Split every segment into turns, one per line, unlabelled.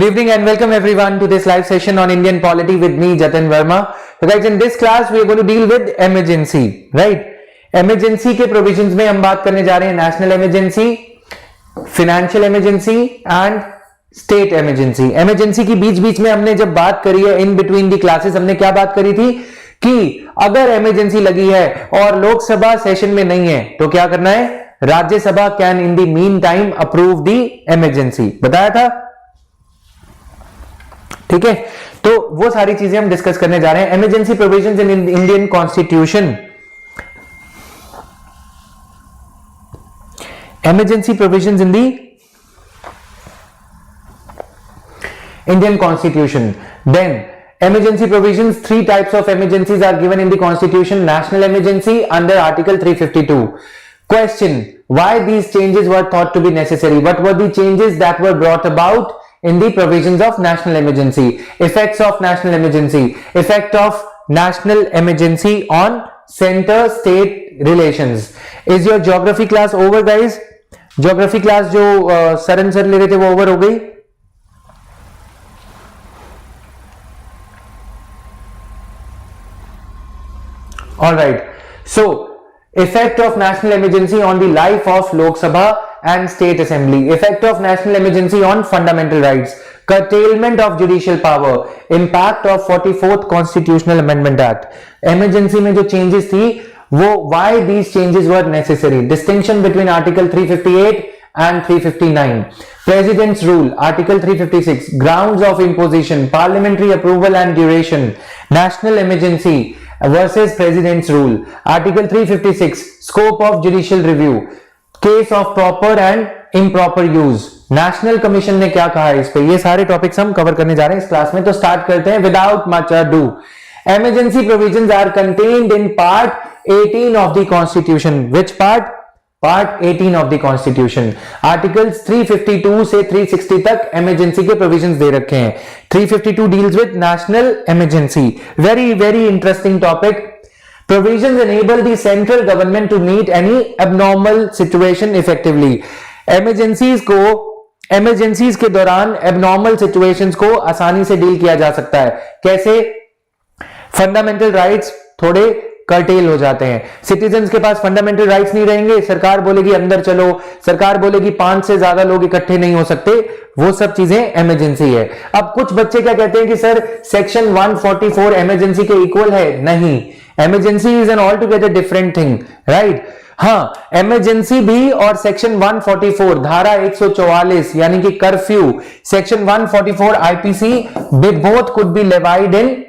Good evening and welcome everyone to this live session on Indian polity with me, Jatin Verma. So guys, in this class we are going to deal with emergency, right? Emergency के provisions में हम बात करने जा रहे हैं national emergency, financial emergency and state emergency. Emergency की बीच में हमने जब बात करी है in between the classes, हमने क्या बात करी थी कि अगर emergency लगी है और लोकसभा सेशन में नहीं है तो क्या करना है, Rajya Sabha can in the mean time approve the emergency, बताया था, ठीक है। तो वो सारी चीजें हम डिस्कस करने जा रहे हैं। Emergency provisions in Indian constitution, emergency provisions in the Indian Constitution. Then emergency provisions, three types of emergencies are given in the Constitution. National emergency under Article 352. Question: why these changes were thought to be necessary? What were the changes that were brought about in the provisions of national emergency? Effects of national emergency. Effect of national emergency on center-state relations. Is your geography class over, guys? Geography class जो Saran sir ले रहे थे वो over हो गई? All right. So, effect of national emergency on the life of Lok Sabha and State Assembly. Effect of national emergency on fundamental rights. Curtailment of judicial power. Impact of 44th Constitutional Amendment Act. Emergency में जो changes थी वो why these changes were necessary. Distinction between Article 358 and 359. President's rule. Article 356. Grounds of imposition, parliamentary approval and duration. National emergency versus President's rule. Article 356. Scope of judicial review. Case of proper and improper use. National Commission ने क्या कहा है इस पे, ये सारे topics हम cover करने जा रहे हैं इस क्लास में। तो स्टार्ट करते हैं without much ado. Emergency provisions are contained in part 18 of the Constitution. Which part? Part 18 of the Constitution. Articles 352 से 360 तक emergency के provisions दे रखे हैं। 352 deals with national emergency. Very interesting topic. Provisions enable the central government to meet any abnormal situation effectively. Emergencies के दौरान abnormal situations को आसानी से डील किया जा सकता है। कैसे? फंडामेंटल राइट्स थोड़े कर्टेल हो जाते हैं, सिटीजन्स के पास फंडामेंटल राइट्स नहीं रहेंगे, सरकार बोलेगी अंदर चलो, सरकार बोलेगी 5 से ज्यादा लोग इकट्ठे नहीं हो सकते, वो सब चीजें इमरजेंसी है। अब कुछ बच्चे क्या कहते हैं कि सर सेक्शन 144 इमरजेंसी के इक्वल है, नहीं, emergency is an all together different thing, right. हाँ, इमरजेंसी भी और सेक्शन 144 धारा 144 यानी कि curfew, section 144 IPC both could be levied in,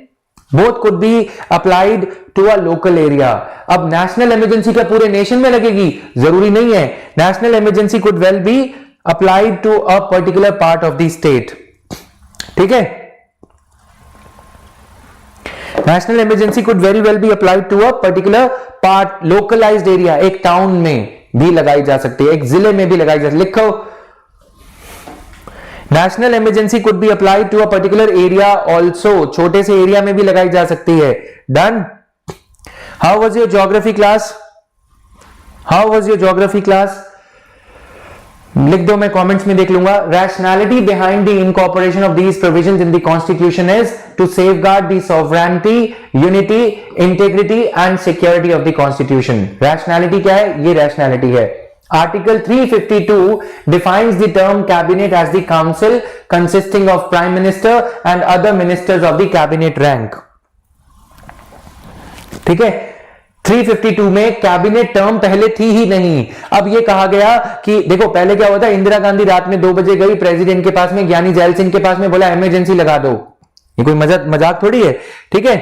both could be applied to a local area. अब national emergency का पूरे नेशन में लगेगी जरूरी नहीं है, national emergency could well be applied to a particular part of the state, ठीक है। national emergency could very well be applied to a particular part, localized area, एक टाउन में भी लगाई जा सकती है, एक जिले में भी लगाई जा सकती है। लिखो, national emergency could be applied to a particular area also, छोटे से एरिया में भी लगाई जा सकती है। Done. How was your geography class? How was your geography class? लिख दो, मैं कमेंट्स में देख लूंगा। Rationality behind the incorporation of these provisions in the constitution is to safeguard the sovereignty, unity, integrity and security of the constitution. Rationality क्या है? ये rationality है। Article 352 defines the term cabinet as the council consisting of prime minister and other ministers of the cabinet rank. ठीक है, 352 में cabinet term पहले थी ही नहीं। अब ये कहा गया कि देखो पहले क्या हुआ था, इंदिरा गांधी रात में 2 बजे गई प्रेसिडेंट के पास में, ज्ञानी जैल सिंह के पास में, बोला इमरजेंसी लगा दो। ये कोई मजाक थोड़ी है, ठीक है।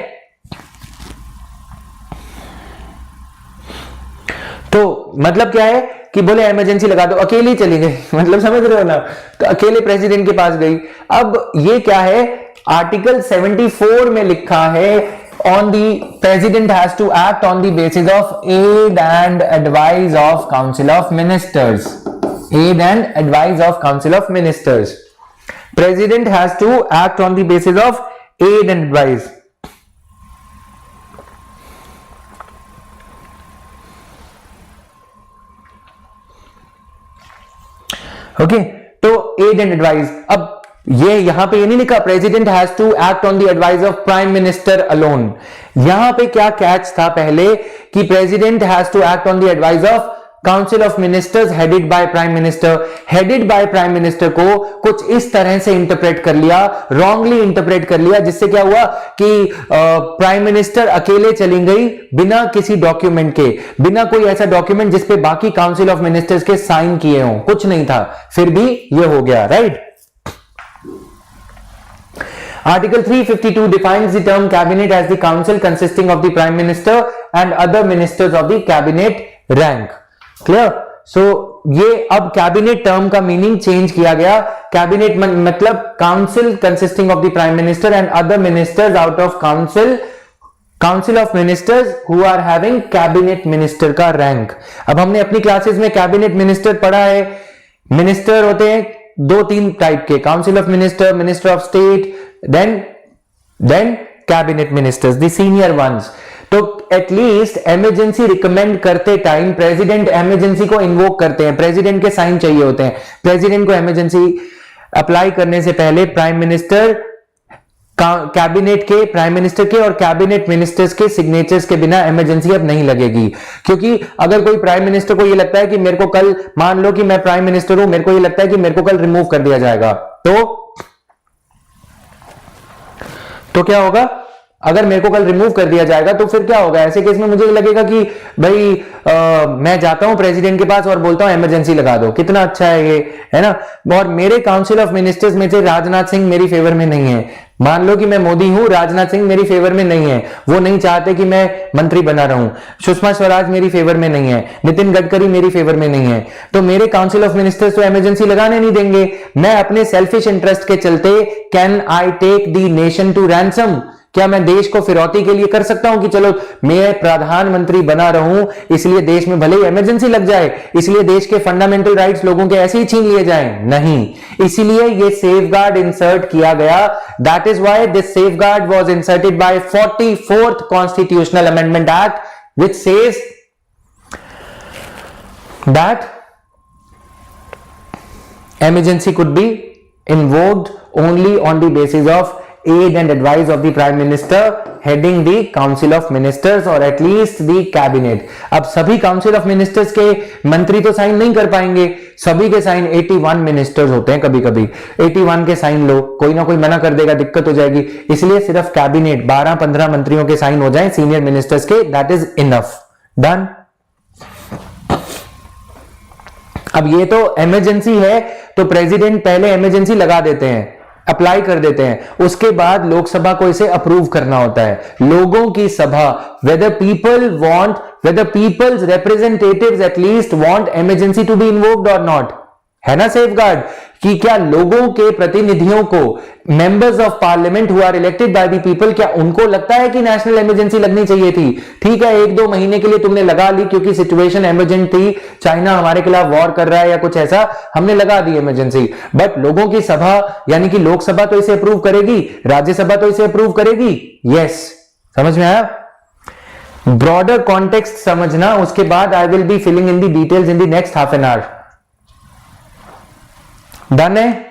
तो मतलब क्या है कि बोले इमरजेंसी लगा दो, अकेली चली गई, मतलब समझ रहे हो ना, तो अकेले प्रेसिडेंट के पास गई। अब ये क्या है, आर्टिकल 74 में लिखा है on the president has to act on the basis of aid and advice of council of ministers, aid and advice of council of ministers. President has to act on the basis of aid and advice. Okay, तो aid and advice. अब ये यहां पे ये नहीं लिखा president has to act on the advice of prime minister alone. यहां पे क्या कैच था पहले कि president has to act on the advice of council of ministers headed by prime minister. Headed by prime minister को कुछ इस तरह से इंटरप्रेट कर लिया, रॉन्गली इंटरप्रेट कर लिया, जिससे क्या हुआ कि प्राइम मिनिस्टर अकेले चली गई बिना किसी डॉक्यूमेंट के, बिना कोई ऐसा डॉक्यूमेंट जिसपे बाकी काउंसिल ऑफ मिनिस्टर्स के साइन किए हों, कुछ नहीं था, फिर भी ये हो गया, right. Article 352 defines the term cabinet as the council consisting of the prime minister and other ministers of the cabinet rank. Clear? So ये अब कैबिनेट टर्म का मीनिंग चेंज किया गया। कैबिनेट मतलब council consisting of the prime minister and other ministers out of council of ministers who are having cabinet minister का rank. अब हमने अपनी क्लासेस में कैबिनेट मिनिस्टर पढ़ा है। मिनिस्टर होते हैं दो तीन टाइप के, council of minister, minister of state, then cabinet ministers, the senior ones. तो एटलीस्ट इमरजेंसी रिकमेंड करते टाइम प्रेसिडेंट इमरजेंसी को इन्वोक करते हैं, प्रेसिडेंट के साइन चाहिए होते हैं। प्रेसिडेंट को इमरजेंसी अप्लाई करने से पहले प्राइम मिनिस्टर कैबिनेट के, प्राइम मिनिस्टर के और कैबिनेट मिनिस्टर्स के सिग्नेचर्स के बिना इमरजेंसी अब नहीं लगेगी। क्योंकि अगर कोई प्राइम मिनिस्टर को ये लगता है कि मेरे को कल, मान लो कि मैं प्राइम मिनिस्टर हूं, मेरे को ये लगता है कि मेरे को कल रिमूव कर दिया जाएगा, तो क्या होगा? अगर मेरे को कल रिमूव कर दिया जाएगा तो फिर क्या होगा? ऐसे केस में मुझे लगेगा कि भाई मैं जाता हूं प्रेसिडेंट के पास और बोलता हूं इमरजेंसी लगा दो, कितना अच्छा है ये, है ना। और मेरे काउंसिल ऑफ मिनिस्टर्स में से राजनाथ सिंह मेरी फेवर में नहीं है। मान लो कि मैं मोदी हूं, राजनाथ सिंह मेरी फेवर में नहीं है, वो नहीं चाहते कि मैं मंत्री बना रहूं। सुषमा स्वराज मेरी फेवर में नहीं है, नितिन गडकरी मेरी फेवर में नहीं है, तो मेरे काउंसिल ऑफ मिनिस्टर्स तो इमरजेंसी लगाने नहीं देंगे। मैं अपने सेल्फिश इंटरेस्ट के चलते can I take the nation to ransom, क्या मैं देश को फिरौती के लिए कर सकता हूं कि चलो मैं प्रधानमंत्री बना रहूं इसलिए देश में भले ही इमरजेंसी लग जाए, इसलिए देश के फंडामेंटल राइट्स लोगों के ऐसे ही छीन लिए जाएं? नहीं, इसीलिए ये सेफगार्ड इंसर्ट किया गया। That is why this safeguard was inserted by 44th constitutional amendment act which says that emergency could be invoked only on the basis of aid and advice of the prime minister heading the council of ministers or at least the cabinet। अब सभी council of ministers के मंत्री तो sign नहीं कर पाएंगे, सभी के साइन 81 मिनिस्टर्स होते हैं, कभी कभी 81 के साइन लो, कोई ना कोई मना कर देगा, दिक्कत हो जाएगी, इसलिए सिर्फ कैबिनेट 12-15 मंत्रियों के साइन हो जाएं सीनियर मिनिस्टर्स के, दैट इज इनफ, डन। अब ये तो इमरजेंसी है तो प्रेसिडेंट पहले इमरजेंसी लगा देते हैं, अप्लाई कर देते हैं, उसके बाद लोकसभा को इसे अप्रूव करना होता है। लोगों की सभा, whether people's representatives at least want emergency to be invoked or not, है ना सेफगार्ड, कि क्या लोगों के प्रतिनिधियों को, members of parliament who are elected by the people, क्या उनको लगता है कि नेशनल इमरजेंसी लगनी चाहिए थी? ठीक है, 1-2 महीने के लिए तुमने लगा ली क्योंकि सिचुएशन इमरजेंट थी, चाइना हमारे खिलाफ वॉर कर रहा है या कुछ ऐसा, हमने लगा दी इमरजेंसी। बट लोगों की सभा यानी कि लोकसभा तो इसे अप्रूव करेगी, राज्यसभा तो इसे अप्रूव करेगी। यस, समझ में आया? ब्रॉडर कॉन्टेक्स्ट समझना, उसके बाद I will be filling in the details in the next half an hour. Done है?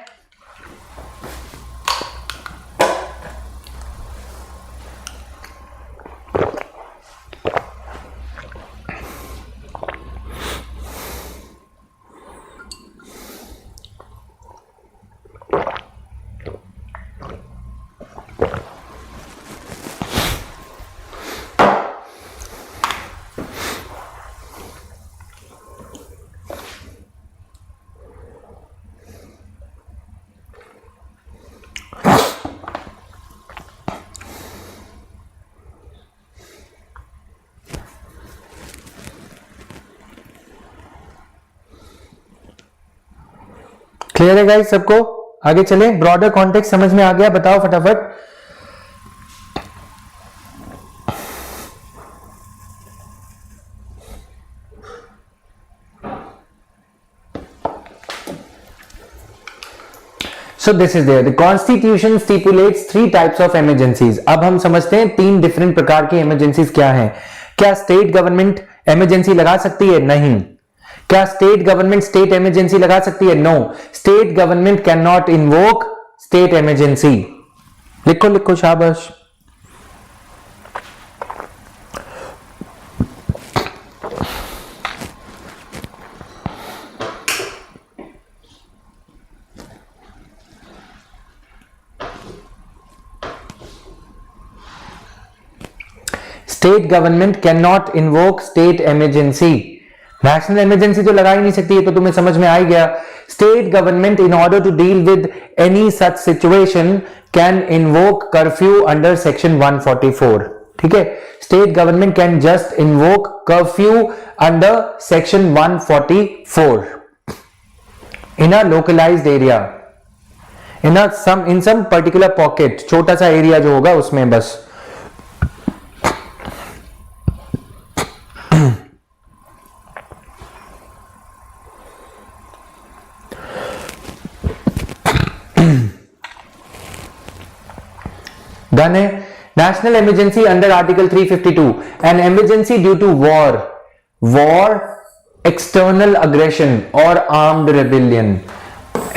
क्लियर है गाइस सबको? आगे चले, ब्रॉडर कॉन्टेक्स्ट समझ में आ गया? बताओ फटाफट। So this is there. The Constitution stipulates 3 types of emergencies. अब हम समझते हैं 3 डिफरेंट प्रकार की इमरजेंसीज क्या हैं। क्या स्टेट गवर्नमेंट इमरजेंसी लगा सकती है? नहीं। क्या स्टेट गवर्नमेंट स्टेट इमरजेंसी लगा सकती है? No. State government can not invoke state emergency. लिखो लिखो शाबाश. State government can not invoke state emergency. National emergency तो लगा ही नहीं सकती, है तो तुम्हें समझ में आ गया. State government in order to deal with any such situation can invoke curfew under section 144. ठीक है, state government can just invoke curfew under section 144 in a localised area, in some particular pocket, छोटा सा area जो होगा उसमें बस. Done है. National emergency under article 352, an emergency due to war, external aggression और आर्म्ड रेबिलियन.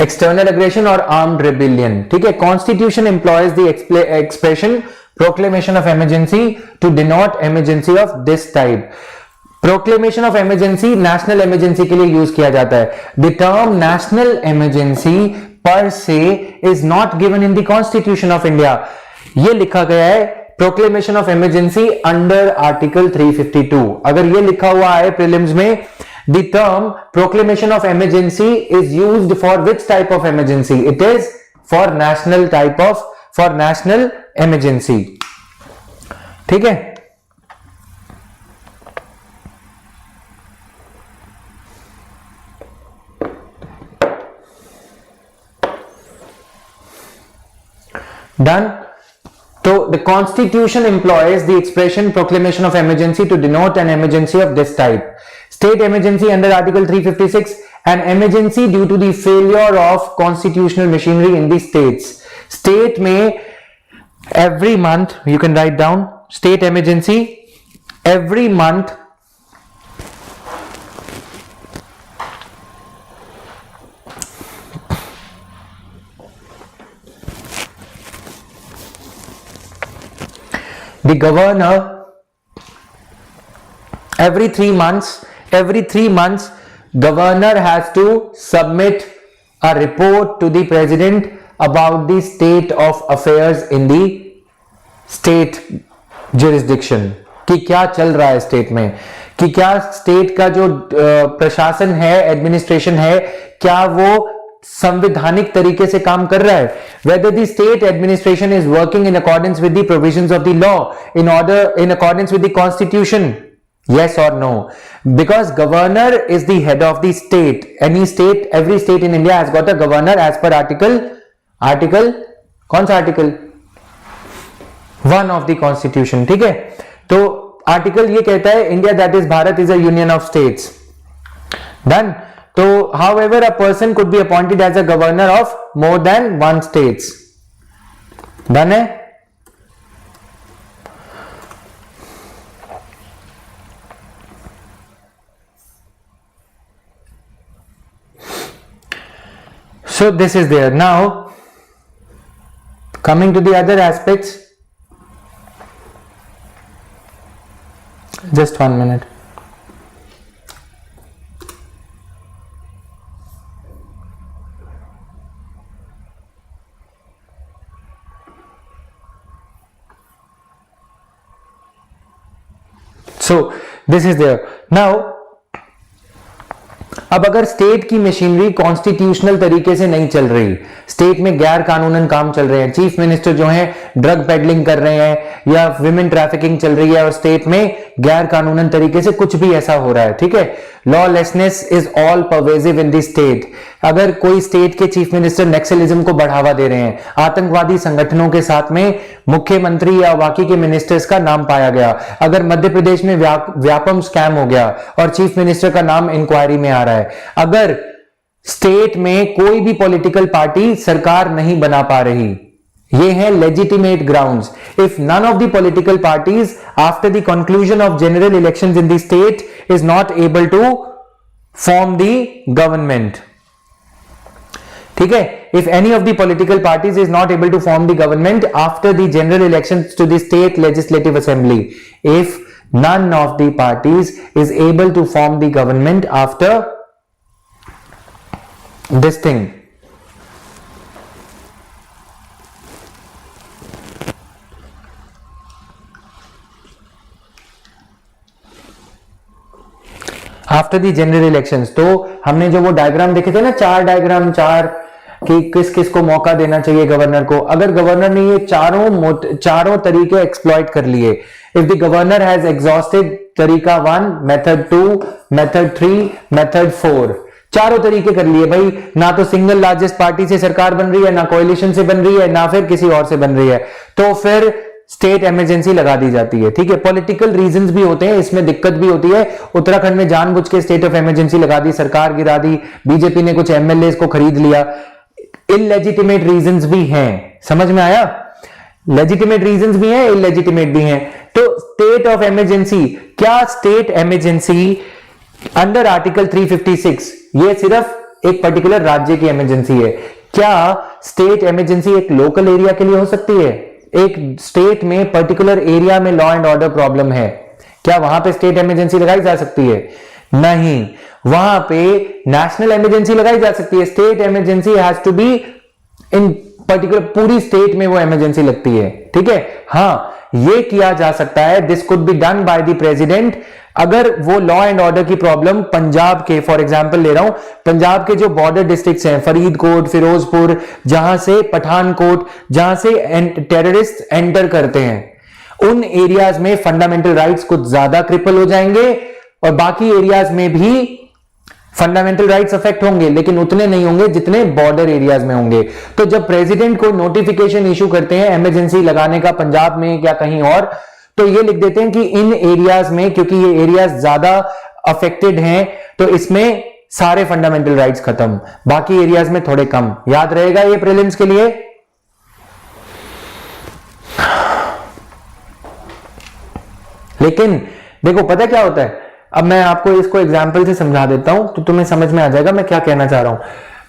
एक्सटर्नल अग्रेशन और armed rebellion. ठीक है. Constitution employs the expression proclamation of emergency to denote emergency of this type. Proclamation of emergency national emergency के लिए use किया जाता है. The term national emergency पर से is not given in the constitution of India. ये लिखा गया है proclamation of emergency under article 352. अगर ये लिखा हुआ है प्रीलिम्स में, the term proclamation of emergency is used for which type of emergency? It is for national type of, for national emergency. ठीक है. Done. So the constitution employs the expression proclamation of emergency to denote an emergency of this type. State emergency under article 356, an emergency due to the failure of constitutional machinery in the states. State में every month, you can write down state emergency every month the governor every 3 months governor has to submit a report to the president about the state of affairs in the state jurisdiction. कि क्या चल रहा है state में, कि क्या state का जो प्रशासन है, एडमिनिस्ट्रेशन है, क्या वो संवैधानिक तरीके से काम कर रहा है. whether the state administration is working in accordance with the provisions of the law, in accordance with the constitution, yes or no? Because governor is the head of the state. Every state in India has got a governor as per article कौन सा article? 1 of the constitution. ठीक है. तो article ये कहता है India that is Bharat is a union of states. Done. So, however, a person could be appointed as a governor of more than one states. Done है? So this is there. Now, coming to the other aspects. Just 1 minute. So this is there. Now अब अगर state की machinery constitutional तरीके से नहीं चल रही, state में गैर कानूनन काम चल रहे हैं, चीफ मिनिस्टर जो हैं ड्रग पेडलिंग कर रहे हैं या विमेन ट्रैफिकिंग चल रही है और स्टेट में गैर कानूनन तरीके से कुछ भी ऐसा हो रहा है, ठीक है, lawlessness is all pervasive in the state. अगर कोई स्टेट के चीफ मिनिस्टर नक्सलिज्म को बढ़ावा दे रहे हैं, आतंकवादी संगठनों के साथ में मुख्यमंत्री या बाकी के मिनिस्टर्स का नाम पाया गया, अगर मध्य प्रदेश में व्यापम स्कैम हो गया और चीफ मिनिस्टर का नाम इंक्वायरी में आ रहा है, अगर स्टेट में कोई भी पॉलिटिकल पार्टी सरकार नहीं बना पा रही, ये है legitimate grounds. If none of the political parties after the conclusion of general elections in the state is not able to form the government, ठीक है, if any of the political parties is not able to form the government after the general elections to the state legislative assembly, if none of the parties is able to form the government after this thing. After the general elections, तो हमने जो वो diagram देखे थे ना, चार diagram, चार कि किस किस को मौका देना चाहिए गवर्नर को, अगर गवर्नर ने ये चारों तरीके एक्सप्लॉइट कर लिए, if the governor has exhausted तरीका 1, मेथड 2, मेथड 3, मेथड 4, चारों तरीके कर लिए भाई, ना तो सिंगल लार्जेस्ट पार्टी से सरकार बन रही है, ना कोएलिशन से बन रही है, ना फिर किसी और से बन रही है, तो फिर स्टेट इमरजेंसी लगा दी जाती है। ठीक है, पॉलिटिकल रीजंस भी होते हैं, इसमें दिक्कत भी होती है। उत्तराखंड में जानबूझ के स्टेट ऑफ इमरजेंसी लगा दी, सरकार गिरा दी, बीजेपी ने कुछ एमएलए को खरीद लिया, इलेजिटिमेट रीजंस भी हैं, समझ में आया? लेजिटिमेट रीजंस भी हैं, इलेजिटिमेट भी हैं। तो स्टेट ऑफ इमरजेंसी, क्या स्टेट इमरजेंसी अंडर आर्टिकल 356 ये सिर्फ एक पर्टिकुलर राज्य की इमरजेंसी है? क्या स्टेट इमरजेंसी एक लोकल एरिया के लिए हो सकती है? एक स्टेट में पर्टिकुलर एरिया में लॉ एंड ऑर्डर प्रॉब्लम है, क्या वहां पे स्टेट इमरजेंसी लगाई जा सकती है? नहीं, वहां पे नेशनल इमरजेंसी लगाई जा सकती है। State emergency has to be in particular, पूरी स्टेट में वो इमरजेंसी लगती है। ठीक है, हाँ, ये किया जा सकता है, this could be done by the president, अगर वो लॉ एंड ऑर्डर की प्रॉब्लम पंजाब के, फॉर एग्जांपल ले रहा हूं, पंजाब के जो बॉर्डर डिस्ट्रिक्ट्स हैं, फरीदकोट, फिरोजपुर, जहां से पठानकोट, जहां से टेररिस्ट एंटर करते हैं, उन एरियाज में फंडामेंटल राइट्स कुछ ज्यादा क्रिपल हो जाएंगे और बाकी एरियाज में भी फंडामेंटल राइट्स अफेक्ट होंगे, लेकिन उतने नहीं होंगे जितने बॉर्डर एरियाज में होंगे। तो जब प्रेसिडेंट को नोटिफिकेशन इशू करते हैं इमरजेंसी लगाने का पंजाब में या कहीं और, तो ये लिख देते हैं कि इन एरियाज में, क्योंकि ये एरियाज ज्यादा अफेक्टेड हैं, तो इसमें सारे फंडामेंटल राइट्स खत्म, बाकी एरियाज में थोड़े कम। याद रहेगा ये प्रीलिम्स के लिए? लेकिन देखो पता क्या होता है, अब मैं आपको इसको एग्जाम्पल से समझा देता हूं तो तुम्हें समझ में आ जाएगा मैं क्या कहना चाह रहा हूं।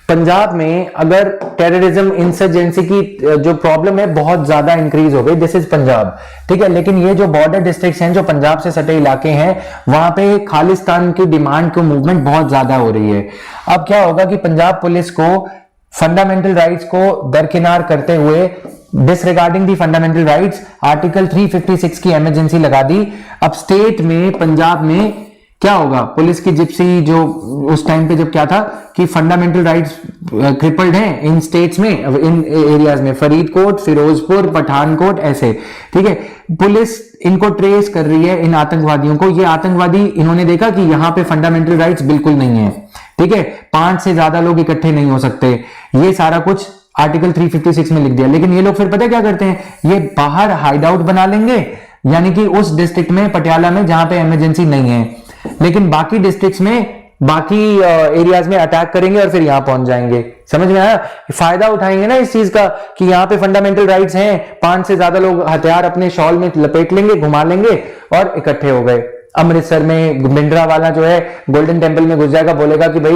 पंजाब में अगर टेररिज्म, इंसर्जेंसी की जो प्रॉब्लम है बहुत ज्यादा इंक्रीज हो गई, दिस इज पंजाब, ठीक है, लेकिन ये जो बॉर्डर डिस्ट्रिक्ट्स हैं, जो पंजाब से सटे इलाके हैं, वहां पे खालिस्तान की डिमांड की मूवमेंट बहुत ज्यादा हो रही है। अब क्या होगा कि पंजाब पुलिस को फंडामेंटल राइट्स को दरकिनार करते हुए, डिसरिगार्डिंग दी फंडामेंटल राइट्स, आर्टिकल 356 की इमरजेंसी लगा दी। अब स्टेट में, पंजाब में क्या होगा, पुलिस की जिप्सी, जो उस टाइम पे जब क्या था कि फंडामेंटल राइट्स क्रिपल्ड हैं इन स्टेट्स में, इन एरियाज में, फरीदकोट, फिरोजपुर, पठानकोट, ऐसे, ठीक है, पुलिस इनको ट्रेस कर रही है, इन आतंकवादियों को। ये आतंकवादी, इन्होंने देखा कि यहां पे फंडामेंटल राइट्स बिल्कुल नहीं है, ठीक है, 5 से ज्यादा लोग इकट्ठे नहीं हो सकते, ये सारा कुछ आर्टिकल 356 में लिख दिया। लेकिन ये लोग फिर पता क्या करते हैं, ये बाहर हाइड आउट बना लेंगे, यानी कि उस डिस्ट्रिक्ट में, पटियाला में, जहां पे इमरजेंसी नहीं है, लेकिन बाकी डिस्ट्रिक्ट्स में, बाकी एरियाज में अटैक करेंगे और फिर यहां पहुंच जाएंगे। समझ में आया? फायदा उठाएंगे ना इस चीज का कि यहां पे फंडामेंटल राइट्स हैं, 5 से ज्यादा लोग हथियार अपने शॉल में लपेट लेंगे, घुमा लेंगे और इकट्ठे हो गए। अमृतसर में भिंडरा वाला जो है गोल्डन टेंपल में घुस जाएगा, बोलेगा कि भाई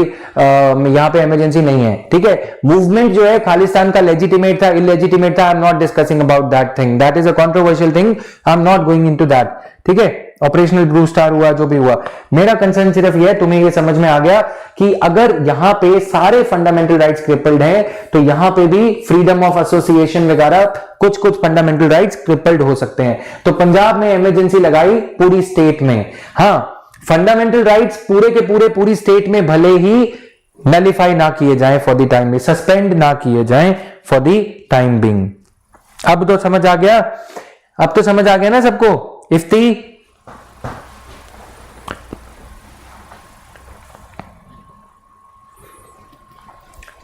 यहां पे इमरजेंसी नहीं है, ठीक है। मूवमेंट जो है खालिस्तान का लेजिटिमेट था, इलेजिटिमेट था, I am not discussing about that thing, that is a controversial thing, I am not going into that, ठीक है। ऑपरेशनल ब्लू स्टार हुआ, जो भी हुआ, मेरा कंसर्न सिर्फ यह है, तुम्हें यह समझ में आ गया कि अगर यहां पे सारे फंडामेंटल राइट्स क्रिपल्ड हैं, तो यहां पे भी फ्रीडम ऑफ एसोसिएशन वगैरह कुछ कुछ फंडामेंटल राइट्स क्रिपल्ड हो सकते हैं। तो पंजाब में इमरजेंसी लगाई पूरी स्टेट में, हाँ, फंडामेंटल राइट्स पूरे के पूरे पूरी स्टेट में भले ही नलिफाई ना किए जाएं for the time being, suspend ना किए जाएं फॉर द टाइम बिंग। अब तो समझ आ गया, अब तो समझ आ गया ना सबको? इफ्ती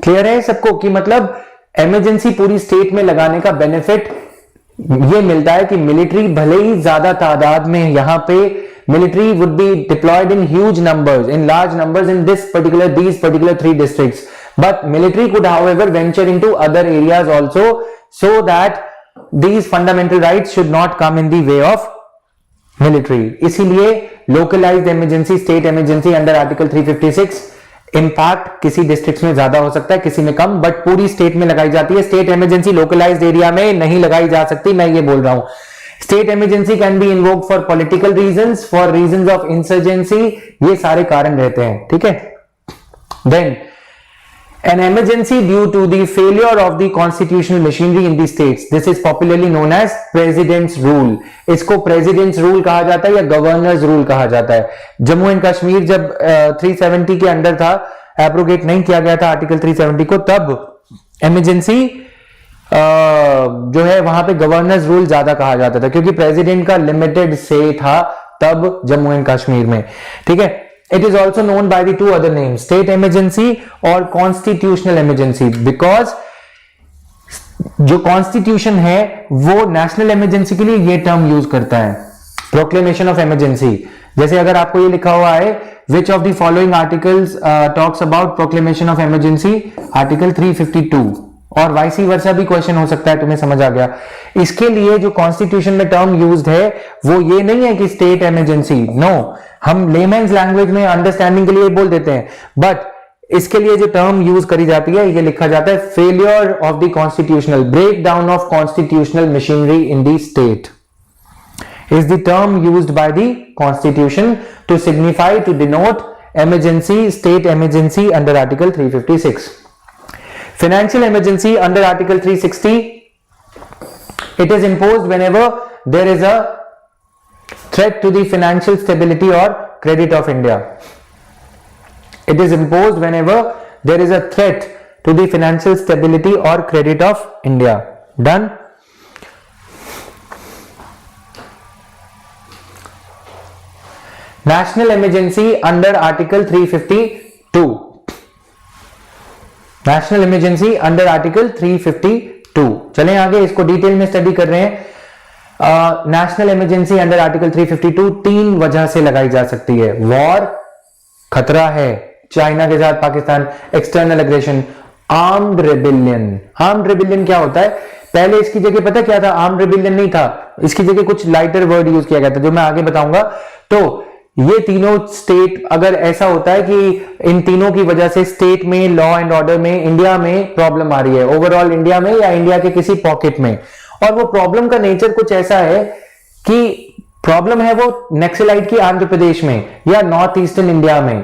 क्लियर है सबको कि मतलब इमरजेंसी पूरी स्टेट में लगाने का बेनिफिट ये मिलता है कि मिलिट्री भले ही ज्यादा तादाद में, यहां पे military would be diploid in huge numbers, in large numbers in these particular 3 districts, but military could however venture into other areas also, so that these fundamental rights should not come in the way of military. इसीलिए localized emergency, state emergency under article 356 impact किसी district में ज्यादा हो सकता है, किसी में कम, but पूरी स्टेट में लगाई जाती है। स्टेट इमरजेंसी लोकलाइज्ड एरिया में नहीं लगाई जा सकती, मैं ये बोल रहा हूं। State emergency can be invoked for political reasons, for reasons of insurgency, ये सारे कारण रहते हैं, ठीक है। Then an emergency due to the failure of the constitutional machinery in the states, this is popularly known as president's rule। इसको president's rule कहा जाता है या governor's rule कहा जाता है। जम्मू एंड कश्मीर जब 370 के अंडर था, एब्रोगेट नहीं किया गया था आर्टिकल 370 को, तब इमरजेंसी जो है वहां पे गवर्नर्स रूल ज्यादा कहा जाता था, क्योंकि प्रेसिडेंट का लिमिटेड से था तब जम्मू एंड कश्मीर में, ठीक है। It is also known by the two other names, state emergency और constitutional emergency, because जो कॉन्स्टिट्यूशन है वो नेशनल इमरजेंसी के लिए ये टर्म यूज करता है, प्रोक्लेमेशन ऑफ इमरजेंसी। जैसे अगर आपको ये लिखा हुआ है which of the following articles talks about proclamation of emergency, article 352, और वाइस वर्सा भी क्वेश्चन हो सकता है, तुम्हें समझ आ गया। इसके लिए जो कॉन्स्टिट्यूशन में टर्म यूज्ड है वो ये नहीं है कि स्टेट इमरजेंसी, नो, हम लेमैन्स लैंग्वेज में अंडरस्टैंडिंग के लिए बोल देते हैं, बट इसके लिए जो टर्म यूज करी जाती है ये लिखा जाता है failure of the constitutional, break down of constitutional machinery in the state is the term used by the constitution to signify, to denote emergency, state emergency under article 356. Financial emergency under article 360, it is imposed whenever there is a threat to the financial stability or credit of India. It is imposed whenever there is a threat to the financial stability or credit of India. Done? National emergency under article 352. National emergency under article 352. चलें आगे, इसको detail में study कर रहे हैं। National emergency under article 352 तीन वजह से लगाई जा सकती है। वॉर, खतरा है चाइना के साथ Pakistan, external aggression, armed rebellion. Armed rebellion क्या होता है? पहले इसकी जगह पता क्या था? आर्म्ड रेबिलियन नहीं था, इसकी जगह कुछ लाइटर वर्ड यूज किया गया था जो मैं आगे बताऊंगा। तो ये तीनों स्टेट, अगर ऐसा होता है कि इन तीनों की वजह से स्टेट में लॉ एंड ऑर्डर में इंडिया में प्रॉब्लम आ रही है, ओवरऑल इंडिया में या इंडिया के किसी पॉकेट में, और वो प्रॉब्लम का नेचर कुछ ऐसा है कि प्रॉब्लम है वो नक्सलाइट की आंध्र प्रदेश में या नॉर्थ ईस्टर्न इंडिया में,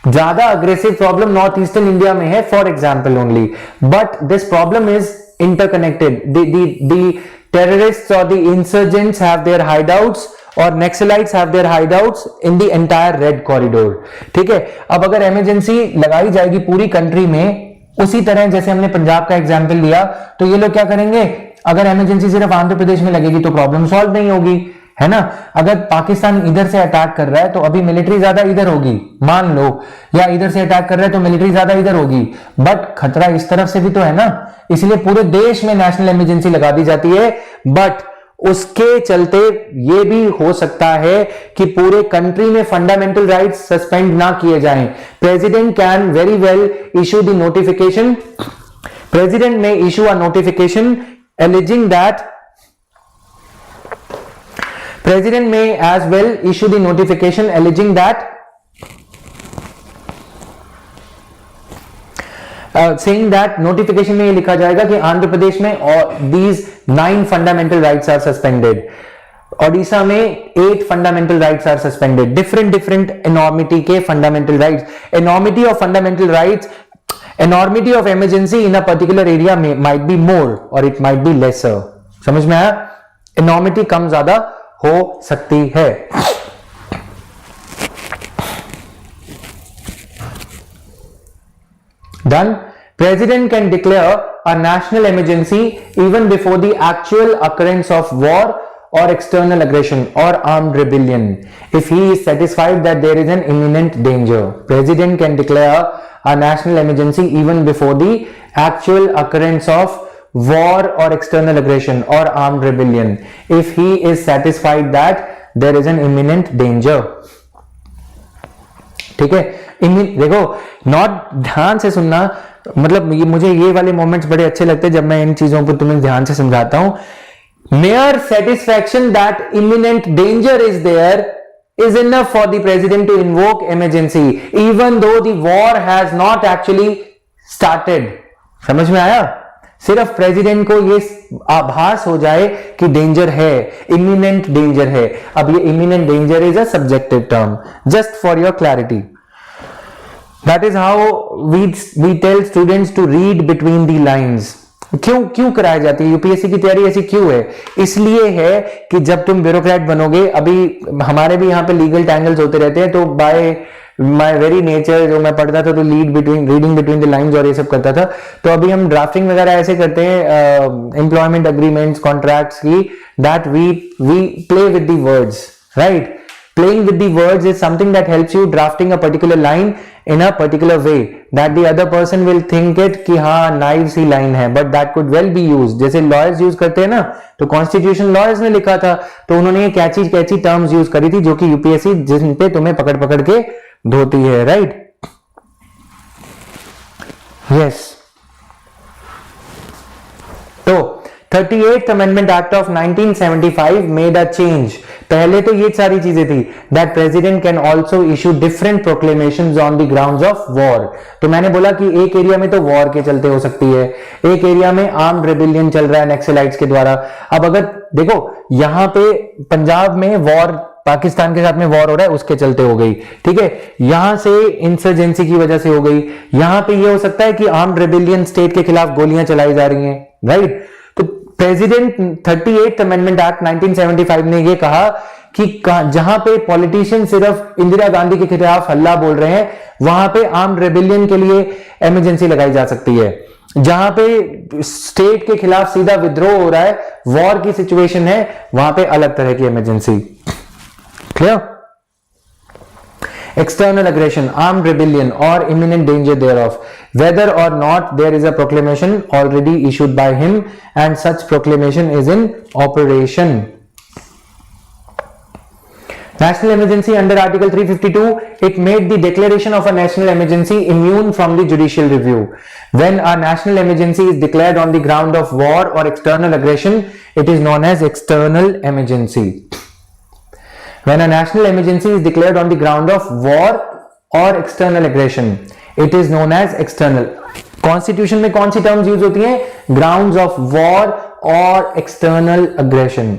ज्यादा aggressive problem north eastern India में है for example only, but this problem is interconnected. The terrorists और the insurgents have their hideouts और Naxalites have their hideouts in the entire red corridor, ठीक है। अब अगर इमरजेंसी लगाई जाएगी पूरी कंट्री में, उसी तरह जैसे हमने पंजाब का एग्जांपल लिया, तो ये लोग क्या करेंगे? अगर इमरजेंसी सिर्फ आंध्र प्रदेश में लगेगी तो प्रॉब्लम सॉल्व नहीं होगी, है ना। अगर पाकिस्तान इधर से अटैक कर रहा है तो अभी मिलिट्री ज्यादा इधर होगी मान लो, या इधर से अटैक कर रहा है तो मिलिट्री ज्यादा इधर होगी, बट खतरा इस तरफ से भी तो है ना, इसलिए पूरे देश में नेशनल इमरजेंसी लगा दी जाती है। बट उसके चलते ये भी हो सकता है कि पूरे कंट्री में फंडामेंटल राइट्स सस्पेंड ना किए जाएं। President can very well issue the notification, president may issue a notification alleging that president may as well issue the notification alleging that saying that notification में ये लिखा जाएगा कि आंध्र प्रदेश में these 9 fundamental rights are suspended, Odisha में 8 fundamental rights are suspended, different enormity के fundamental rights, enormity of fundamental rights, enormity of emergency in a particular area might be more or it might be lesser। समझ में आया? enormity कम ज्यादा हो सकती है। Done? President can declare a national emergency even before the actual occurrence of war or external aggression or armed rebellion if he is satisfied that there is an imminent danger। President can declare a national emergency even before the actual occurrence of war or external aggression or armed rebellion if he is satisfied that there is an imminent danger। ठीक है, देखो not, ध्यान से सुनना, मतलब मुझे ये वाले मोमेंट्स बड़े अच्छे लगते हैं जब मैं इन चीजों को तुम्हें ध्यान से समझाता हूं। Mere satisfaction that imminent danger is there is enough for the president to invoke emergency even though the war has not actually started. समझ में आया? सिर्फ प्रेसिडेंट को ये आभास हो जाए कि डेंजर है, इमिनेंट डेंजर है. अब ये imminent danger is a subjective term, just for your clarity. That is how we tell students to read between the lines. क्यों कराई जाती है यूपीएससी की तैयारी ऐसी क्यों है? इसलिए है कि जब तुम ब्यूरोक्रेट बनोगे, अभी हमारे भी यहाँ पे लीगल टैंगल्स होते रहते हैं, तो बाय माय वेरी नेचर जो मैं पढ़ता था तो रीडिंग बिटवीन द लाइंस और ये सब करता था. तो अभी हम ड्राफ्टिंग वगैरह ऐसे करते हैं एम्प्लॉयमेंट अग्रीमेंट्स, कॉन्ट्रैक्ट्स की, that we play with the words, right? Playing with the words is something that helps you drafting a particular line in a particular way that the other person will think it कि हाँ naive सी line है, but that could well be used. जैसे lawyers use करते हैं ना, तो constitution lawyers ने लिखा था, तो उन्होंने ये कैची टर्म्स यूज करी थी जो कि यूपीएससी जिन पे तुम्हें पकड़ के धोती है, राइट? यस. तो 38th Amendment Act of 1975 made a change. पहले तो ये सारी चीजें थी that president can also issue different proclamations on the grounds of war. तो मैंने बोला कि एक एरिया में तो वॉर के चलते हो सकती है, एक एरिया में आर्म्ड रेबिलियन चल रहा है नक्सलाइट्स के द्वारा. अब अगर देखो यहां पे पंजाब में वॉर, पाकिस्तान के साथ में वॉर हो रहा है, उसके चलते हो गई, ठीक है? यहां से इंसर्जेंसी की वजह से हो गई. यहां पे ये हो सकता है कि आर्म्ड रेबिलियन स्टेट के खिलाफ गोलियां चलाई जा रही हैं, right? President 38th amendment act 1975 ने यह कहा कि जहां पे पॉलिटिशियन सिर्फ इंदिरा गांधी के खिलाफ हल्ला बोल रहे हैं, वहां पे आर्म्ड रेबिलियन के लिए इमरजेंसी लगाई जा सकती है. जहां पे स्टेट के खिलाफ सीधा विद्रोह हो रहा है, वॉर की सिचुएशन है, वहां पे अलग तरह की emergency. Clear? External aggression, armed rebellion or imminent danger thereof, whether or not there is a proclamation already issued by him and such proclamation is in operation. National emergency under Article 352, it made the declaration of a national emergency immune from the judicial review. When a national emergency is declared on the ground of war or external aggression, it is known as external emergency. When a national emergency is declared on the ground of war or external aggression, it is known as external. Constitution में कौन सी terms use होती हैं? Grounds of war और external aggression.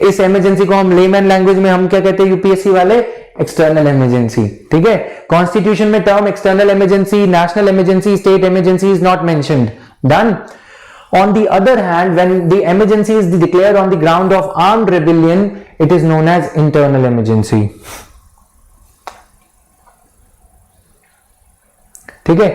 इस emergency को हम layman language में हम क्या कहते हैं यूपीएससी वाले? External emergency. ठीक है? कॉन्स्टिट्यूशन में term external emergency, national emergency, state emergency is not mentioned. Done. On the other hand, when the emergency is declared on the ground of armed rebellion, it is known as internal emergency. ठीक है?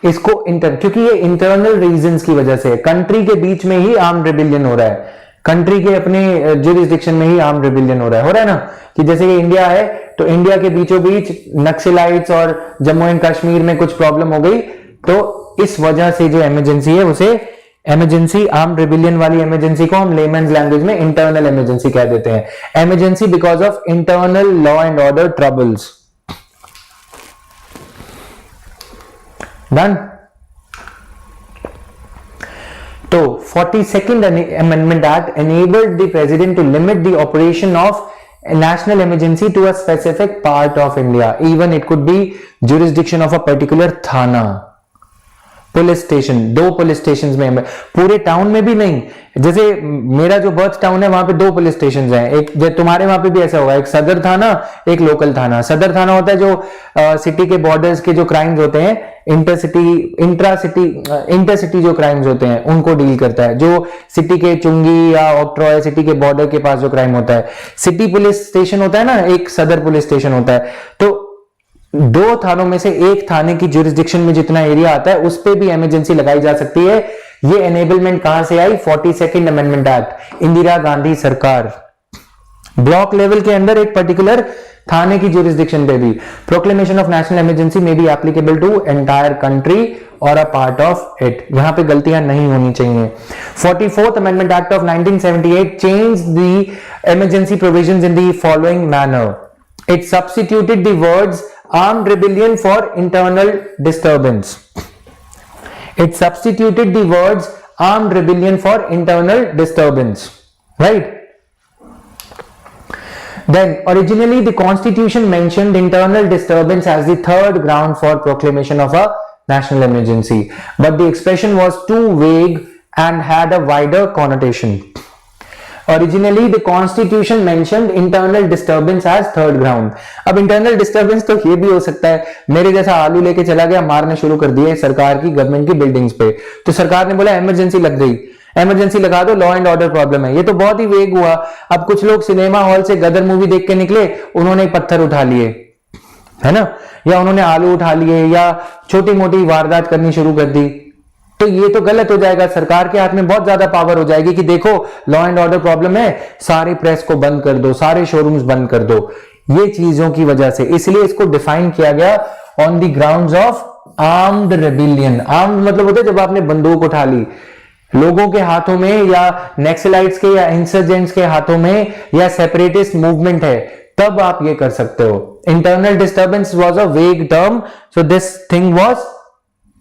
इसको क्योंकि ये internal reasons की वजह से, country के बीच में ही आर्म्ड रेबिलियन हो रहा है, कंट्री के अपने जुरिस्डिक्शन में ही आर्म्ड रेबिलियन हो रहा है ना? कि जैसे ये इंडिया है, तो इंडिया के बीचों बीच नक्सलाइट्स और जम्मू एंड कश्मीर में कुछ प्रॉब्लम हो गई, तो इस वजह से जो इमरजेंसी है उसे इमरजेंसी, आर्म्ड रेबिलियन वाली इमरजेंसी को हम लेमैन्स लैंग्वेज में इंटरनल इमरजेंसी कह देते हैं. Emergency because of internal law and order troubles. Done. तो 42nd amendment act enabled the president to limit the operation of a national emergency to a specific part of India. Even it could be jurisdiction of a particular थाना, police station. 2 police station में, पूरे town में भी नहीं. जैसे मेरा जो birth town है वहां पे 2 पुलिस स्टेशन हैं. एक तुम्हारे वहां पे भी ऐसा होगा, एक सदर थाना, एक लोकल थाना. सदर थाना होता है जो सिटी के बॉर्डर्स के जो क्राइम्स होते हैं, इंटरसिटी जो क्राइम्स होते हैं उनको डील करता है. जो सिटी के चुंगी या ऑक्ट्रॉय सिटी के बॉर्डर के पास जो क्राइम होता है, सिटी पुलिस स्टेशन होता है ना, एक सदर पुलिस स्टेशन होता है. तो 2 थानों में से एक थाने की जुरिस्डिक्शन में जितना एरिया आता है उस पे भी इमरजेंसी लगाई जा सकती है. ये एनेबलमेंट कहां से आई? 42nd amendment act, Indira Gandhi सरकार. ब्लॉक लेवल के अंदर एक पर्टिकुलर थाने की जुरिस्डिक्शन पे भी. प्रोक्लेमेशन ऑफ नेशनल इमरजेंसी में be applicable to entire country और अ पार्ट ऑफ इट. यहां पे गलतियां नहीं होनी चाहिए. 44th amendment act of 1978 changed the emergency provisions in the following manner. It substituted the words armed rebellion for internal disturbance. It substituted the words armed rebellion for internal disturbance. Right? Then originally the constitution mentioned internal disturbance as the third ground for proclamation of a national emergency, but the expression was too vague and had a wider connotation. Originally the constitution mentioned internal disturbance as third ground. अब internal disturbance तो ये भी हो सकता है मेरे जैसा आलू लेके चला गया, मारने शुरू कर दिए सरकार की गवर्नमेंट की बिल्डिंग्स पे, तो सरकार ने बोला इमरजेंसी लग गई, इमरजेंसी लगा दो, लॉ एंड ऑर्डर प्रॉब्लम है। ये तो बहुत ही वेग हुआ। अब कुछ लोग सिनेमा हॉल से गदर मूवी देख के निकले, उन्होंने पत्थर उठा लिए, है ना, या उन्होंने आलू उठा लिए, या छोटी मोटी वारदात करनी शुरू कर दी, तो ये तो गलत हो जाएगा। सरकार के हाथ में बहुत ज्यादा पावर हो जाएगी कि देखो लॉ एंड ऑर्डर प्रॉब्लम है, सारे प्रेस को बंद कर दो, सारे शोरूम्स बंद कर दो, ये चीजों की वजह से। इसलिए इसको डिफाइन किया गया on the grounds of armed rebellion. Armed मतलब होता है जब आपने बंदूक उठा ली, लोगों के हाथों में, या नेक्सलाइट्स के या इंसर्जेंट्स के हाथों में, या सेपरेटिस्ट मूवमेंट है, तब आप ये कर सकते हो। इंटरनल डिस्टर्बेंस वाज अ वेग term, so this thing was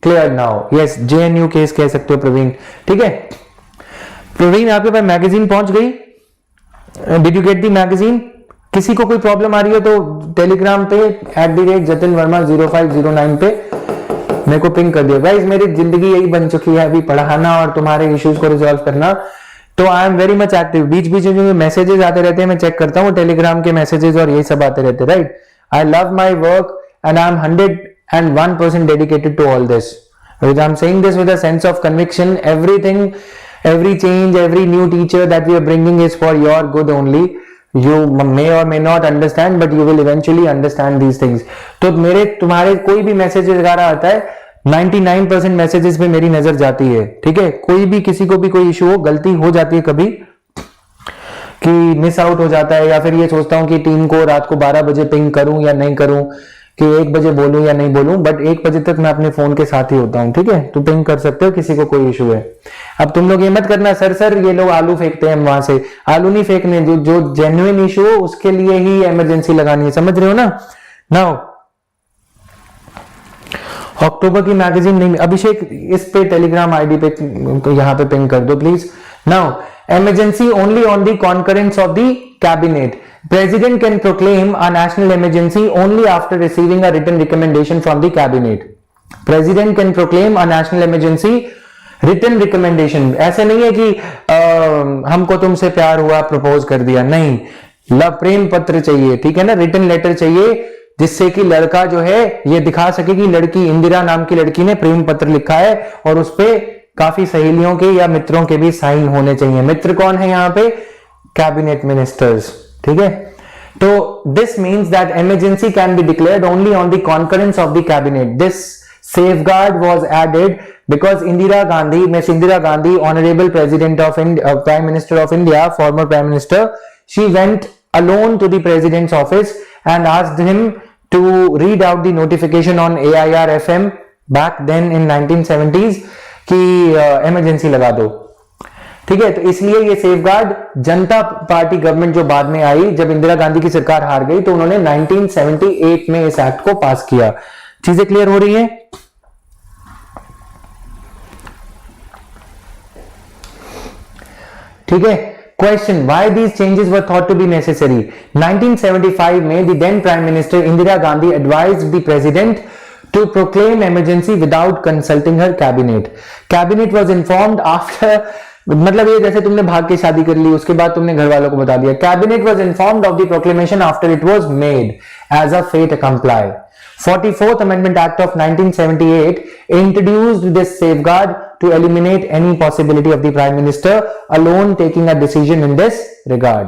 clear now. Yes, JNU case कह सकते हो प्रवीण, ठीक है। प्रवीण आपके पास मैगजीन पहुंच गई? Did you get the magazine? किसी को कोई प्रॉब्लम आ रही है तो टेलीग्राम पे @jatinverma0509 पे मेरे को पिंग कर दिया। गाइस मेरी जिंदगी यही बन चुकी है अभी, पढ़ाना और तुम्हारे इश्यूज को रिजॉल्व करना, तो I am very much active. बीच बीच में जो मैसेजेस आते रहते हैं मैं चेक करता हूँ, टेलीग्राम के मैसेजेस और यही सब आते रहते हैं, right. I love my work and I am 101% dedicated to all this. I am saying this with a sense of conviction. Everything, every change, every new teacher that we are bringing is for your good only. You may or may not understand, but you will eventually understand these things. तो मेरे तुम्हारे कोई भी message वगैरह आता है, 99% messages पे मेरी नजर जाती है, ठीक है। कोई भी किसी को भी कोई इशू हो, गलती हो जाती है कभी कि मिस आउट हो जाता है, या फिर ये सोचता हूँ कि टीम को रात को 12 बजे पिंग करूं या नहीं करूं, कि 1 बजे बोलूं या नहीं बोलूं, बट 1 बजे तक मैं अपने फोन के साथ ही होता हूं, ठीक है। तो पिंग कर सकते हो किसी को कोई इशू है। अब तुम लोग ये मत करना सर ये लोग आलू फेंकते हैं वहां से, आलू नहीं फेंकने, जो जेन्युइन इशू हो उसके लिए ही इमरजेंसी लगानी है, समझ रहे हो ना। नाउ अक्टूबर की मैगजीन नहीं, अभिषेक इस पे टेलीग्राम आईडी पे तो यहाँ पे पिंग कर दो please. Now emergency only on the concurrence of the cabinet. President can proclaim a national emergency only after receiving a written recommendation from the cabinet. President can proclaim a national emergency written recommendation. ऐसे नहीं है कि हमको तुमसे प्यार हुआ propose कर दिया, नहीं, प्रेम पत्र चाहिए, ठीक है ना, रिटन लेटर चाहिए, जिससे कि लड़का जो है ये दिखा सके कि लड़की, इंदिरा नाम की लड़की ने प्रेम पत्र लिखा है, और उस पे काफी सहेलियों के या मित्रों के भी साइन होने चाहिए। मित्र कौन है यहाँ पे? कैबिनेट मिनिस्टर्स, ठीक है। तो this means that emergency can be declared only on the concurrence of the cabinet. This safeguard was added because Miss Indira Gandhi, honorable president of Prime Minister of India, former Prime Minister, she went alone to the president's office and asked him to read out the notification on AIR FM back then in 1970s कि emergency लगा दो, ठीक है। तो इसलिए ये safeguard जनता party government जो बाद में आई, जब इंदिरा गांधी की सरकार हार गई, तो उन्होंने 1978 में इस एक्ट को पास किया। चीजें क्लियर हो रही हैं? ठीक है। Question, why these changes were thought to be necessary? 1975 में the then prime minister Indira Gandhi advised the president to proclaim emergency without consulting her cabinet. Cabinet was informed after, मतलब ये जैसे तुमने भाग के शादी कर ली, उसके बाद तुमने घर वालों को बता दिया। Cabinet was informed of the proclamation after it was made as a fait accompli. 44th Amendment Act of 1978 introduced this safeguard to eliminate any possibility of the Prime Minister alone taking a decision in this regard.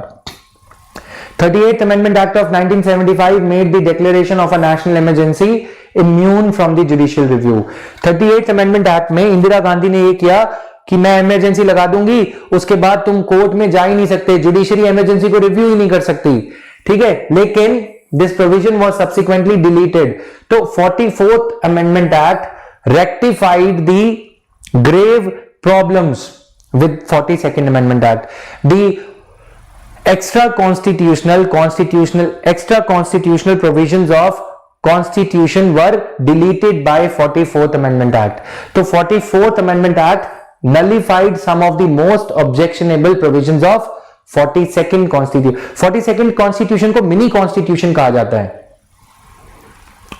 38th Amendment Act of 1975 made the declaration of a national emergency immune from the judicial review. 38th Amendment Act में इंदिरा गांधी ने ये किया कि मैं emergency लगा दूंगी, उसके बाद तुम कोर्ट में जा ही नहीं सकते, जुडिशरी इमरजेंसी को रिव्यू ही नहीं कर सकती, ठीक है। लेकिन this provision was subsequently deleted. तो 44th Amendment Act rectified the grave problems with 42nd Amendment Act. The extra constitutional provisions of Constitution were deleted by 44th Amendment Act. So 44th Amendment Act nullified some of the most objectionable provisions of 42nd constitution, 42nd constitution को mini constitution कहा जाता है।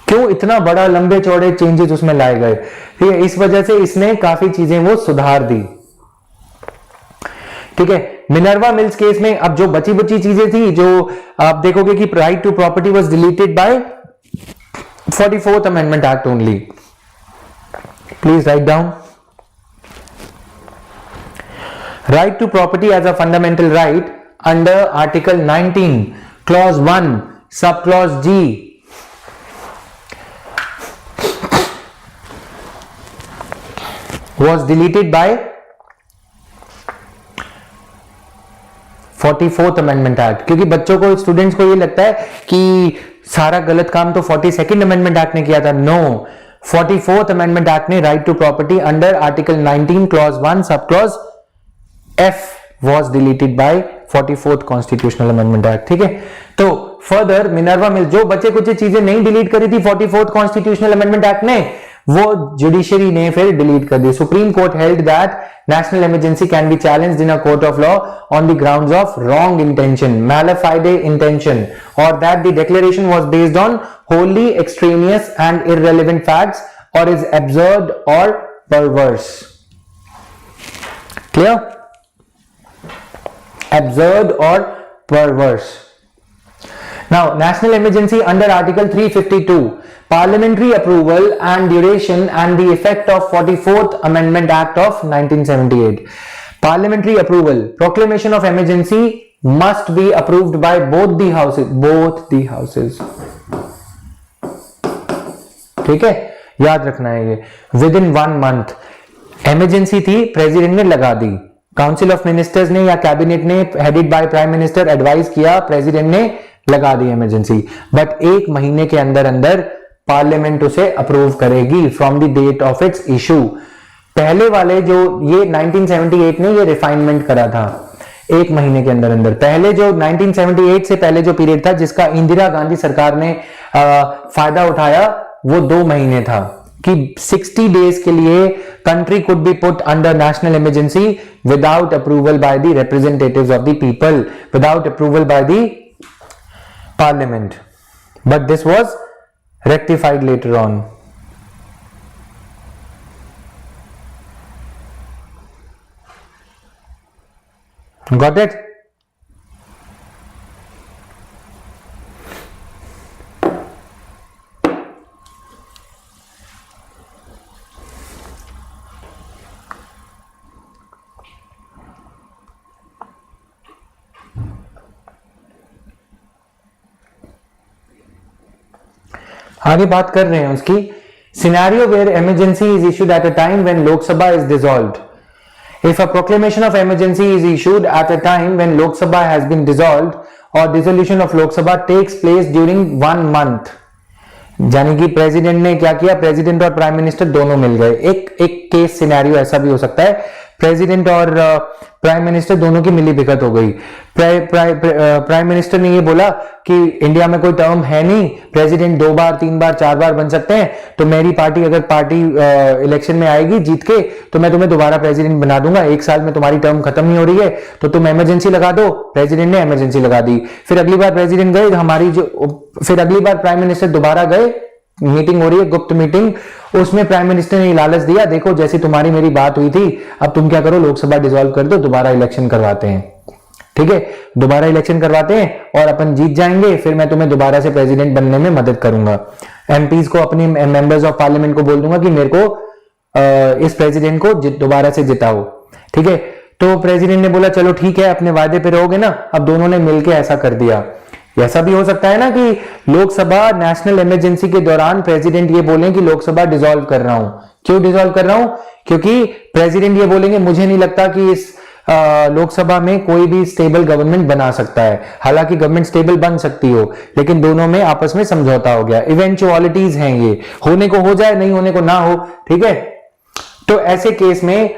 क्यों? इतना बड़ा लंबे चौड़े changes उसमें लाए गए, ठीक है, इस वजह से इसने काफी चीजें वो सुधार दी, ठीक है। मिनर्वा मिल्स केस में अब जो बची बची चीजें थी, जो आप देखोगे कि right to property was deleted by 44th amendment act only. Please write down, right to property as a fundamental right under article 19 clause 1 subclause G was deleted by 44th amendment act, क्योंकि बच्चों को, students को ये लगता है कि सारा गलत काम तो 42nd अमेंडमेंट एक्ट ने किया था। नो, 44th अमेंडमेंट एक्ट ने right to property under article 19 clause 1 sub clause F was deleted by 44th constitutional amendment act, ठीक है। तो फर्दर मिनर्वा मिल्स, जो बच्चे कुछ चीजें नहीं डिलीट करी थी 44th कॉन्स्टिट्यूशनल अमेंडमेंट एक्ट ने, वो जुडिशरी ने फिर डिलीट कर दी। Supreme court held that national emergency can be challenged in a court of law on the grounds of wrong intention, malafide intention, और that the declaration was based on wholly extraneous and irrelevant facts or is absurd or perverse. Clear? Absurd or perverse. Now, national emergency under Article 352, parliamentary approval and duration and the effect of 44th Amendment Act of 1978. Parliamentary approval, proclamation of emergency must be approved by both the houses. Both the houses. ठीक है, याद रखना है ये। With in 1 month emergency थी, president ने लगा दी, council of ministers ने या कैबिनेट ने headed by prime minister advice किया, प्रेसिडेंट ने लगा दी इमरजेंसी, बट 1 महीने के अंदर अंदर पार्लियामेंट उसे अप्रूव करेगी from the date of its issue. पहले वाले जो ये 1978 ने ये रिफाइनमेंट करा था 1 महीने के अंदर अंदर। पहले जो 1978 से पहले जो पीरियड था जिसका इंदिरा गांधी सरकार ने फायदा उठाया वो 2 महीने था कि 60 डेज के लिए country could be put under national emergency without approval by the representatives of the people, without approval by the parliament, but this was rectified later on. Got it? आगे बात कर रहे हैं उसकी। Scenario where emergency is issued at a time when Lok Sabha is dissolved. If a proclamation of emergency is issued at a time when Lok Sabha has been dissolved or dissolution of Lok Sabha takes place during 1 month, यानी कि president ने क्या किया, president और prime minister दोनों मिल गए। एक case scenario ऐसा भी हो सकता है, प्रेसिडेंट और प्राइम मिनिस्टर दोनों की मिली भिगत हो गई। प्राइम मिनिस्टर ने ये बोला कि इंडिया में कोई टर्म है नहीं, प्रेसिडेंट 2 बार 3 बार 4 बार बन सकते हैं, तो मेरी पार्टी अगर पार्टी इलेक्शन में आएगी जीत के तो मैं तुम्हें दोबारा प्रेसिडेंट बना दूंगा, 1 साल में तुम्हारी टर्म खत्म नहीं हो रही है तो तुम इमरजेंसी लगा दो। प्रेसिडेंट ने इमरजेंसी लगा दी, फिर अगली बार प्रेसिडेंट गए फिर अगली बार प्राइम मिनिस्टर दोबारा गए, मीटिंग हो रही है गुप्त मीटिंग, उसमें प्राइम मिनिस्टर ने लालच दिया, देखो जैसी तुम्हारी मेरी बात हुई थी, अब तुम क्या करो, लोकसभा डिसॉल्व कर दो, दोबारा इलेक्शन करवाते हैं, ठीक है, दोबारा इलेक्शन करवाते हैं और अपन जीत जाएंगे, फिर मैं तुम्हें दोबारा से प्रेसिडेंट बनने में मदद करूंगा। एमपीज को, अपने मेंबर्स ऑफ पार्लियामेंट को बोल दूंगा कि मेरे को इस प्रेसिडेंट को दोबारा से जिताओ, ठीक है। तो प्रेसिडेंट ने बोला चलो ठीक है, अपने वादे पे रहोगे ना। अब दोनों ने मिलकर ऐसा कर दिया। ऐसा भी हो सकता है ना कि लोकसभा नेशनल इमरजेंसी के दौरान प्रेसिडेंट ये बोलें कि लोकसभा डिसॉल्व कर रहा हूं। क्यों डिसॉल्व कर रहा हूं? क्योंकि प्रेसिडेंट ये बोलेंगे मुझे नहीं लगता कि इस लोकसभा में कोई भी स्टेबल गवर्नमेंट बना सकता है। हालांकि गवर्नमेंट स्टेबल बन सकती हो, लेकिन दोनों में आपस में समझौता हो गया। इवेंचुअलिटीज हैं ये, होने को हो जाए, नहीं होने को ना हो, ठीक है। तो ऐसे केस में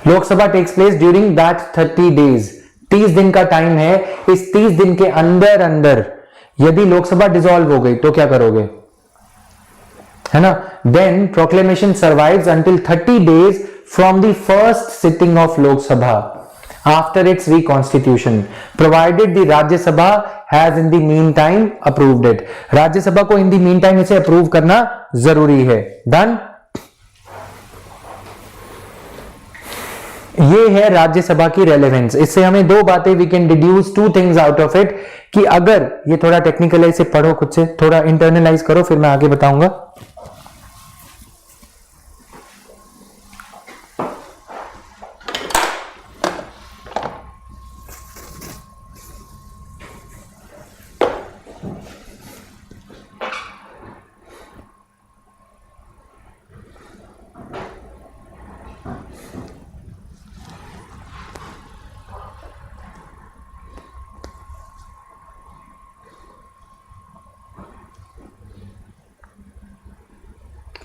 Lok Sabha takes place during that 30 days, 30 दिन का टाइम है। इस 30 दिन के अंदर अंदर यदि लोकसभा डिसॉल्व हो गई तो क्या करोगे, है ना। Then proclamation survives until 30 days from the first sitting of Lok Sabha. after its reconstitution, provided the Rajya Sabha has in the meantime approved it. राज्य सभा को in the meantime इसे अप्रूव करना जरूरी है. Done? ये है राज्यसभा की रेलेवेंस. इससे हमें दो बातें, we can deduce two things out of it, कि अगर ये थोड़ा टेक्निकल है, इसे पढ़ो खुद से, थोड़ा इंटरनलाइज करो, फिर मैं आगे बताऊंगा.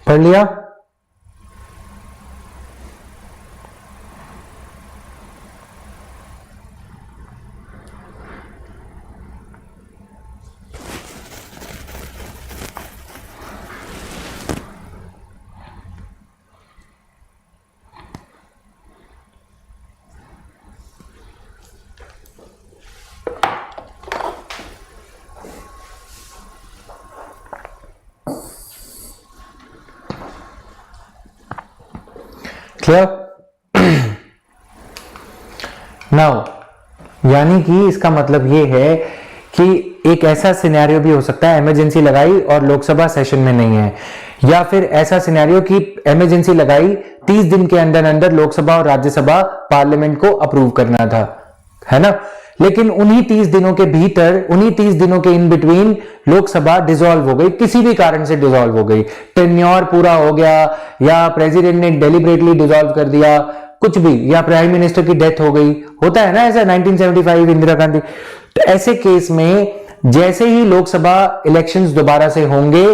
पढ़ लिया? क्लियर? नाउ यानी कि इसका मतलब ये है कि एक ऐसा सिनेरियो भी हो सकता है इमरजेंसी लगाई और लोकसभा सेशन में नहीं है, या फिर ऐसा सिनेरियो कि इमरजेंसी लगाई 30 दिन के अंदर अंदर लोकसभा और राज्यसभा पार्लियामेंट को अप्रूव करना था, है ना, लेकिन उन्हीं 30 दिनों के भीतर, उन्हीं 30 दिनों के इन बिटवीन लोकसभा डिसॉल्व हो गई, किसी भी कारण से डिसॉल्व हो गई, टेन्योर पूरा हो गया, या प्रेसिडेंट ने डेलिबरेटली डिसॉल्व कर दिया, कुछ भी, या प्राइम मिनिस्टर की डेथ हो गई, होता है ना ऐसा, 1975 इंदिरा गांधी. तो ऐसे केस में जैसे ही लोकसभा इलेक्शंस दोबारा से होंगे,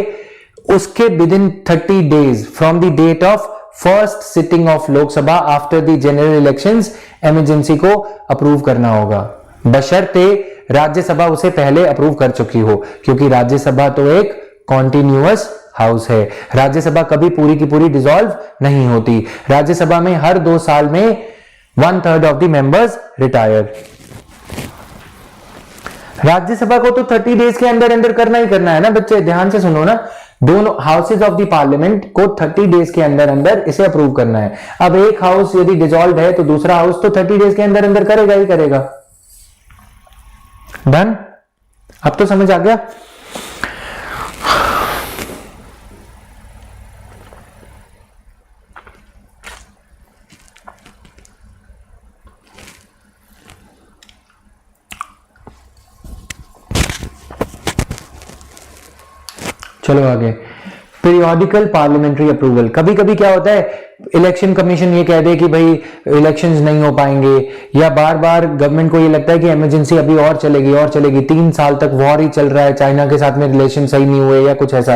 उसके within 30 days from the date of first sitting of Lok Sabha after the general elections, emergency को अप्रूव करना होगा, बशर्ते राज्यसभा उसे पहले अप्रूव कर चुकी हो, क्योंकि राज्यसभा तो एक कॉन्टिन्यूअस हाउस है. राज्यसभा कभी पूरी की पूरी डिसॉल्व नहीं होती. राज्यसभा में हर 2 साल में 1/3 of the members retire. Rajya Sabha को तो 30 डेज के अंदर अंदर करना ही करना है ना बच्चे, ध्यान से सुनो ना, दोनों हाउसेज ऑफ द पार्लियामेंट को 30 डेज के अंदर अंदर इसे अप्रूव करना है. अब एक हाउस यदि डिसॉल्व है तो दूसरा हाउस तो 30 डेज के अंदर अंदर करेगा ही करेगा. डन? अब तो समझ आ गया? चलो आगे. Periodical parliamentary approval. कभी कभी क्या होता है, इलेक्शन कमीशन ये कह दे कि भाई इलेक्शंस नहीं हो पाएंगे, या बार बार गवर्नमेंट को ये लगता है कि इमरजेंसी अभी और चलेगी और चलेगी, 3 साल तक वॉर ही चल रहा है, चाइना के साथ में रिलेशन सही नहीं हुए या कुछ ऐसा.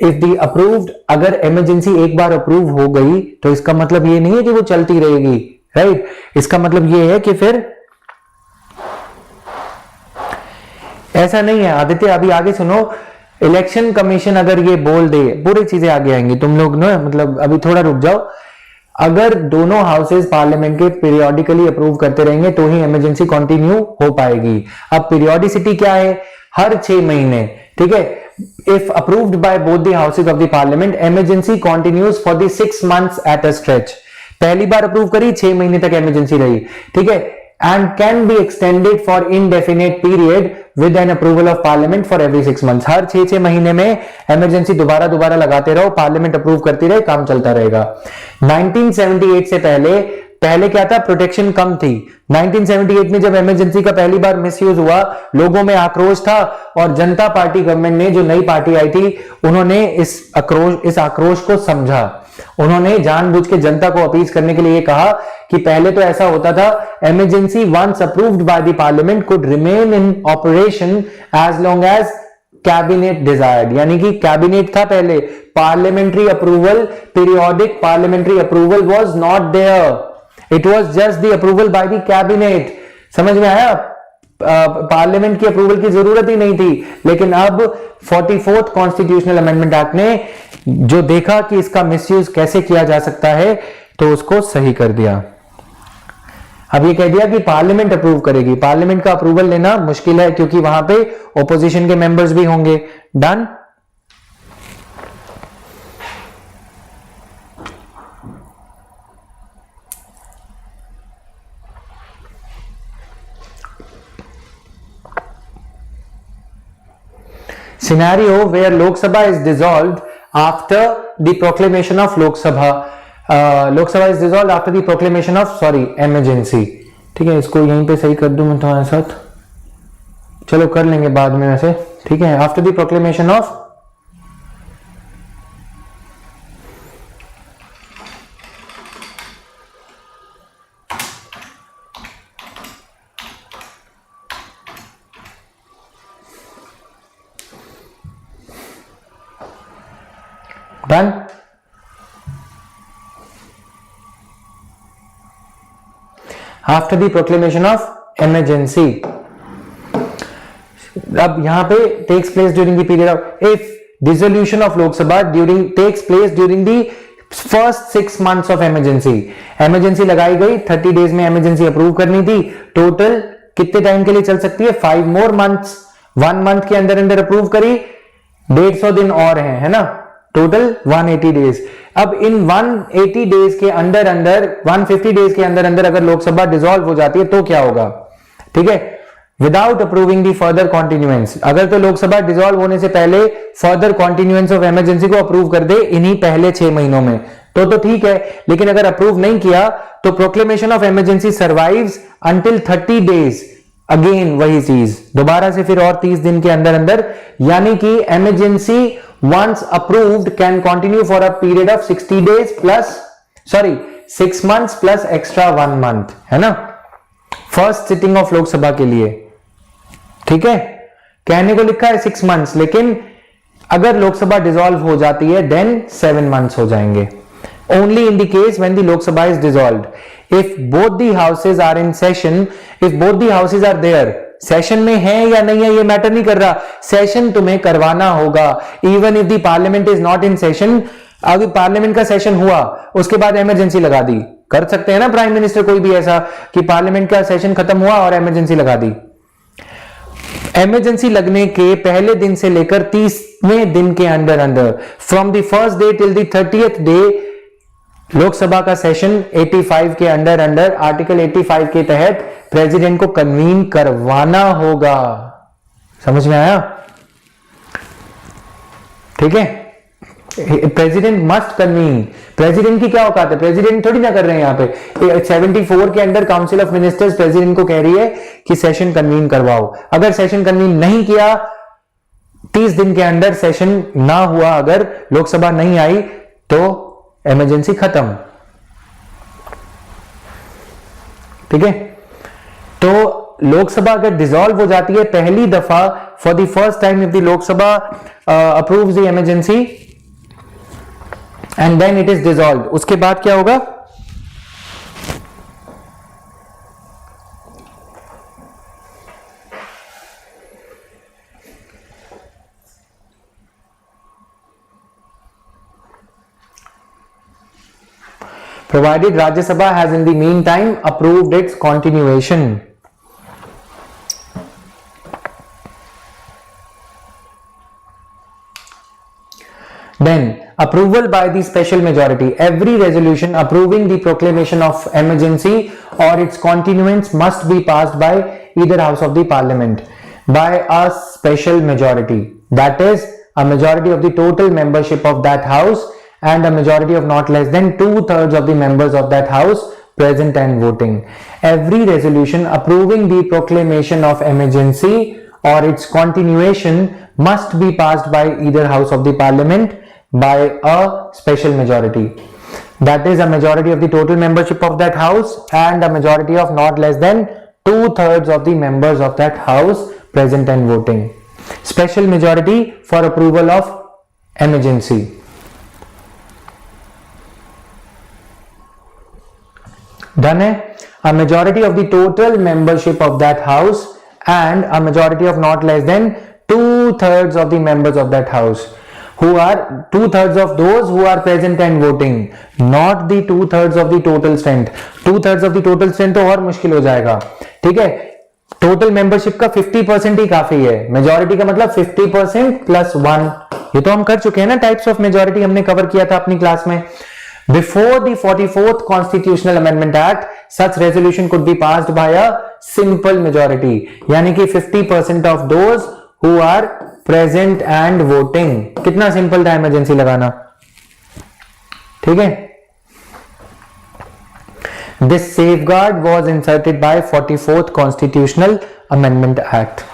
इफ दी अप्रूव्ड, अगर इमरजेंसी एक बार अप्रूव हो गई तो इसका मतलब ये नहीं है कि वो चलती रहेगी, राइट. इसका मतलब ये है कि फिर ऐसा नहीं है. आदित्य अभी आगे सुनो, इलेक्शन कमीशन अगर ये बोल दे, पूरी चीजें आगे आएंगी, तुम लोग ना मतलब अभी थोड़ा रुक जाओ. अगर दोनों हाउसेज पार्लियामेंट के पीरियोडिकली अप्रूव करते रहेंगे तो ही इमरजेंसी कंटिन्यू हो पाएगी. अब पीरियोडिसिटी क्या है? हर 6 महीने, ठीक है. If approved by both the houses of the parliament, emergency continues for the 6 months at a stretch. पहली बार अप्रूव करी, 6 महीने तक इमरजेंसी रही, ठीक है. And can be extended for indefinite period with an approval of parliament for every 6 months. हर 6 महीने में emergency दोबारा दोबारा लगाते रहो, पार्लियामेंट अप्रूव करती रहे, काम चलता रहेगा. 1978 से पहले क्या था, प्रोटेक्शन कम थी. 1978 में जब इमरजेंसी का पहली बार मिसयूज हुआ, लोगों में आक्रोश था, और जनता पार्टी गवर्नमेंट ने, जो नई पार्टी आई थी, उन्होंने इस आक्रोश को समझा. उन्होंने जानबूझ के जनता को अपील करने के लिए कहा कि पहले तो ऐसा होता था, emergency once approved by the parliament could remain in operation as long as cabinet desired. यानी कि कैबिनेट था पहले, parliamentary approval, periodic parliamentary approval was not there, it was just the approval by the cabinet. समझ में आया? Parliament की approval की जरूरत ही नहीं थी. लेकिन अब 44th कॉन्स्टिट्यूशनल अमेंडमेंट एक्ट ने जो देखा कि इसका मिसयूज कैसे किया जा सकता है, तो उसको सही कर दिया. अब ये कह दिया कि पार्लियामेंट अप्रूव करेगी, पार्लियामेंट का अप्रूवल लेना मुश्किल है क्योंकि वहां पे ओपोजिशन के मेंबर्स भी होंगे। Done. Scenario where Lok Sabha is dissolved after the proclamation of Lok Sabha. Lok Sabha is dissolved after the proclamation of emergency. ठीक है, इसको यहीं पे सही कर दूं मैं तुम्हारे साथ, चलो कर लेंगे बाद में वैसे। ठीक है, after the proclamation of done. After the proclamation of emergency, अब यहां पे takes place during the period of, if dissolution of Lok Sabha during takes place during the first 6 months of emergency, emergency लगाई गई, 30 days में इमरजेंसी अप्रूव करनी थी, total कितने time के लिए चल सकती है, 5 more months, 1 month के अंदर अंदर अप्रूव करी, 150 दिन और हैं, है ना, टोटल 180 डेज। अब इन 180 डेज के अंदर अंदर 150 डेज के अंदर अंदर अगर लोकसभा डिसॉल्व हो जाती है तो क्या होगा, ठीक है, विदाउट अप्रूविंग दी फर्दर कॉन्टिन्यूएंस, अगर तो लोकसभा डिसॉल्व होने से पहले फर्दर कॉन्टिन्यूएंस ऑफ इमरजेंसी को अप्रूव कर दे इन्हीं पहले 6 महीनों में तो ठीक है, लेकिन अगर अप्रूव नहीं किया तो proclamation of emergency survives until 30 days, again वही चीज दोबारा से फिर और 30 दिन के अंदर अंदर, यानी कि emergency once approved can continue for a period of 60 days plus 6 months plus extra 1 month, है ना, फर्स्ट सिटिंग ऑफ लोकसभा के लिए। ठीक है, कहने को लिखा है 6 months, लेकिन अगर लोकसभा डिसॉल्व हो जाती है देन 7 months हो जाएंगे। only in the case when the Lok Sabha is dissolved, if both the houses are in session, if both the houses are there, session में है या नहीं है ये मैटर नहीं कर रहा, सेशन तुम्हें करवाना होगा, even if the parliament is not in session. अगर पार्लियामेंट का सेशन हुआ उसके बाद इमरजेंसी लगा दी, कर सकते हैं ना प्राइम मिनिस्टर कोई भी ऐसा कि पार्लियामेंट का सेशन खत्म हुआ और इमरजेंसी लगा दी। इमरजेंसी लगने के पहले दिन से लेकर 30वें दिन के अंदर अंदर, from the first day till the 30th day, Lok Sabha का सेशन 85 के अंदर अंदर आर्टिकल 85 के तहत प्रेसिडेंट को कन्वीन करवाना होगा। समझ में आया? ठीक है, प्रेसिडेंट मस्ट कन्वीन। प्रेसिडेंट की क्या औकात है, प्रेसिडेंट थोड़ी ना कर रहे हैं यहां पे। 74 के अंदर काउंसिल ऑफ मिनिस्टर्स प्रेसिडेंट को कह रही है कि सेशन कन्वीन करवाओ। अगर सेशन कन्वीन नहीं किया, 30 दिन के अंदर सेशन ना हुआ, अगर लोकसभा नहीं आई तो इमरजेंसी खत्म। ठीक है, तो लोकसभा अगर डिसॉल्व हो जाती है पहली दफा, for the first time if the Lok Sabha approves the emergency and then it is dissolve, उसके बाद क्या होगा, provided Rajya Sabha has in the meantime approved its continuation. Then approval by the special majority. Every resolution approving the proclamation of emergency or its continuance must be passed by either house of the parliament by a special majority, that is a majority of the total membership of that house and a majority of not less than 2/3 of the members of that house present and voting. Every resolution approving the proclamation of emergency or its continuation must be passed by either house of the parliament by a special majority, that is a majority of the total membership of that house and a majority of not less than 2/3 of the members of that house present and voting. Special majority for approval of emergency. Done है, a majority of the total membership of that house and a majority of not less than 2/3 of the members of that house who are 2/3 of those who are present and voting, not the 2/3 of the total strength. 2/3 of the total strength तो और मुश्किल हो जाएगा, ठीक है। Total membership का 50% ही काफी है। मेजॉरिटी का मतलब 50% प्लस 1, ये तो हम कर चुके हैं ना, टाइप्स ऑफ मेजॉरिटी हमने कवर किया था अपनी क्लास में। Before the 44th Constitutional Amendment Act, such resolution could be passed by a simple majority, यानी कि 50% of those who are present and voting। कितना सिंपल था इमरजेंसी लगाना, ठीक है। This safeguard was inserted by 44th Constitutional Amendment Act।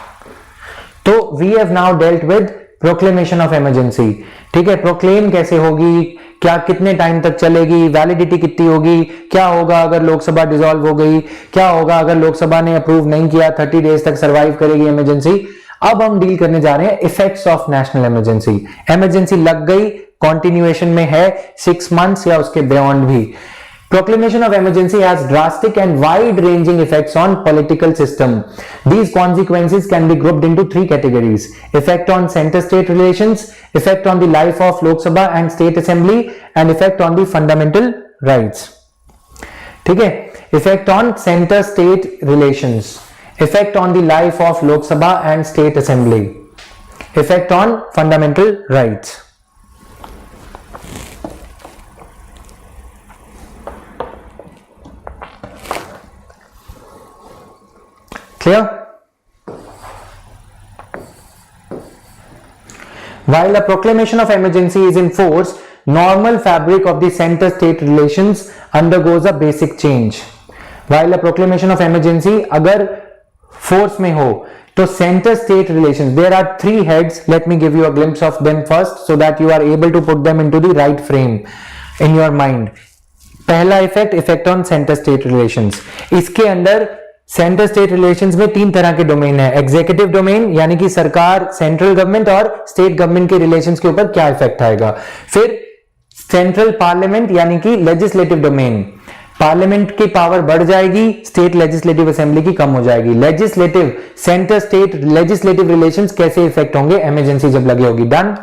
तो we have now dealt with proclamation of emergency, ठीक है। प्रोक्लेम कैसे होगी, क्या कितने टाइम तक चलेगी, वैलिडिटी कितनी होगी, क्या होगा अगर लोकसभा डिसॉल्व हो गई, क्या होगा अगर लोकसभा ने अप्रूव नहीं किया, 30 डेज तक सरवाइव करेगी इमरजेंसी। अब हम डील करने जा रहे हैं effects of national emergency. Emergency लग गई, कॉन्टिन्यूएशन में है 6 मंथ्स या उसके बियॉन्ड भी। Proclamation of emergency has drastic and wide-ranging effects on political system. These consequences can be grouped into 3 categories: effect on center-state relations, effect on the life of Lok Sabha and State Assembly, and effect on the fundamental rights. ठीक है, effect on center-state relations, effect on the life of Lok Sabha and State Assembly, effect on fundamental rights. Clear? While a proclamation of emergency is in force, normal fabric of the center-state relations undergoes a basic change. While a proclamation of emergency अगर force में हो तो center-state relations, there are 3 heads. Let me give you a glimpse of them first so that you are able to put them into the right frame in your mind. पहला effect on center-state relations. इसके अंदर centre state relations में 3 तरह के domain है। Executive domain यानी कि सरकार, सेंट्रल गवर्नमेंट और स्टेट गवर्नमेंट के रिलेशंस के ऊपर क्या इफेक्ट आएगा। फिर सेंट्रल पार्लियामेंट यानी कि लेजिस्लेटिव डोमेन, पार्लियामेंट की पावर बढ़ जाएगी, स्टेट लेजिस्लेटिव असेंबली की कम हो जाएगी। Legislative, centre state legislative relations कैसे इफेक्ट होंगे इमरजेंसी जब लगी होगी। डन।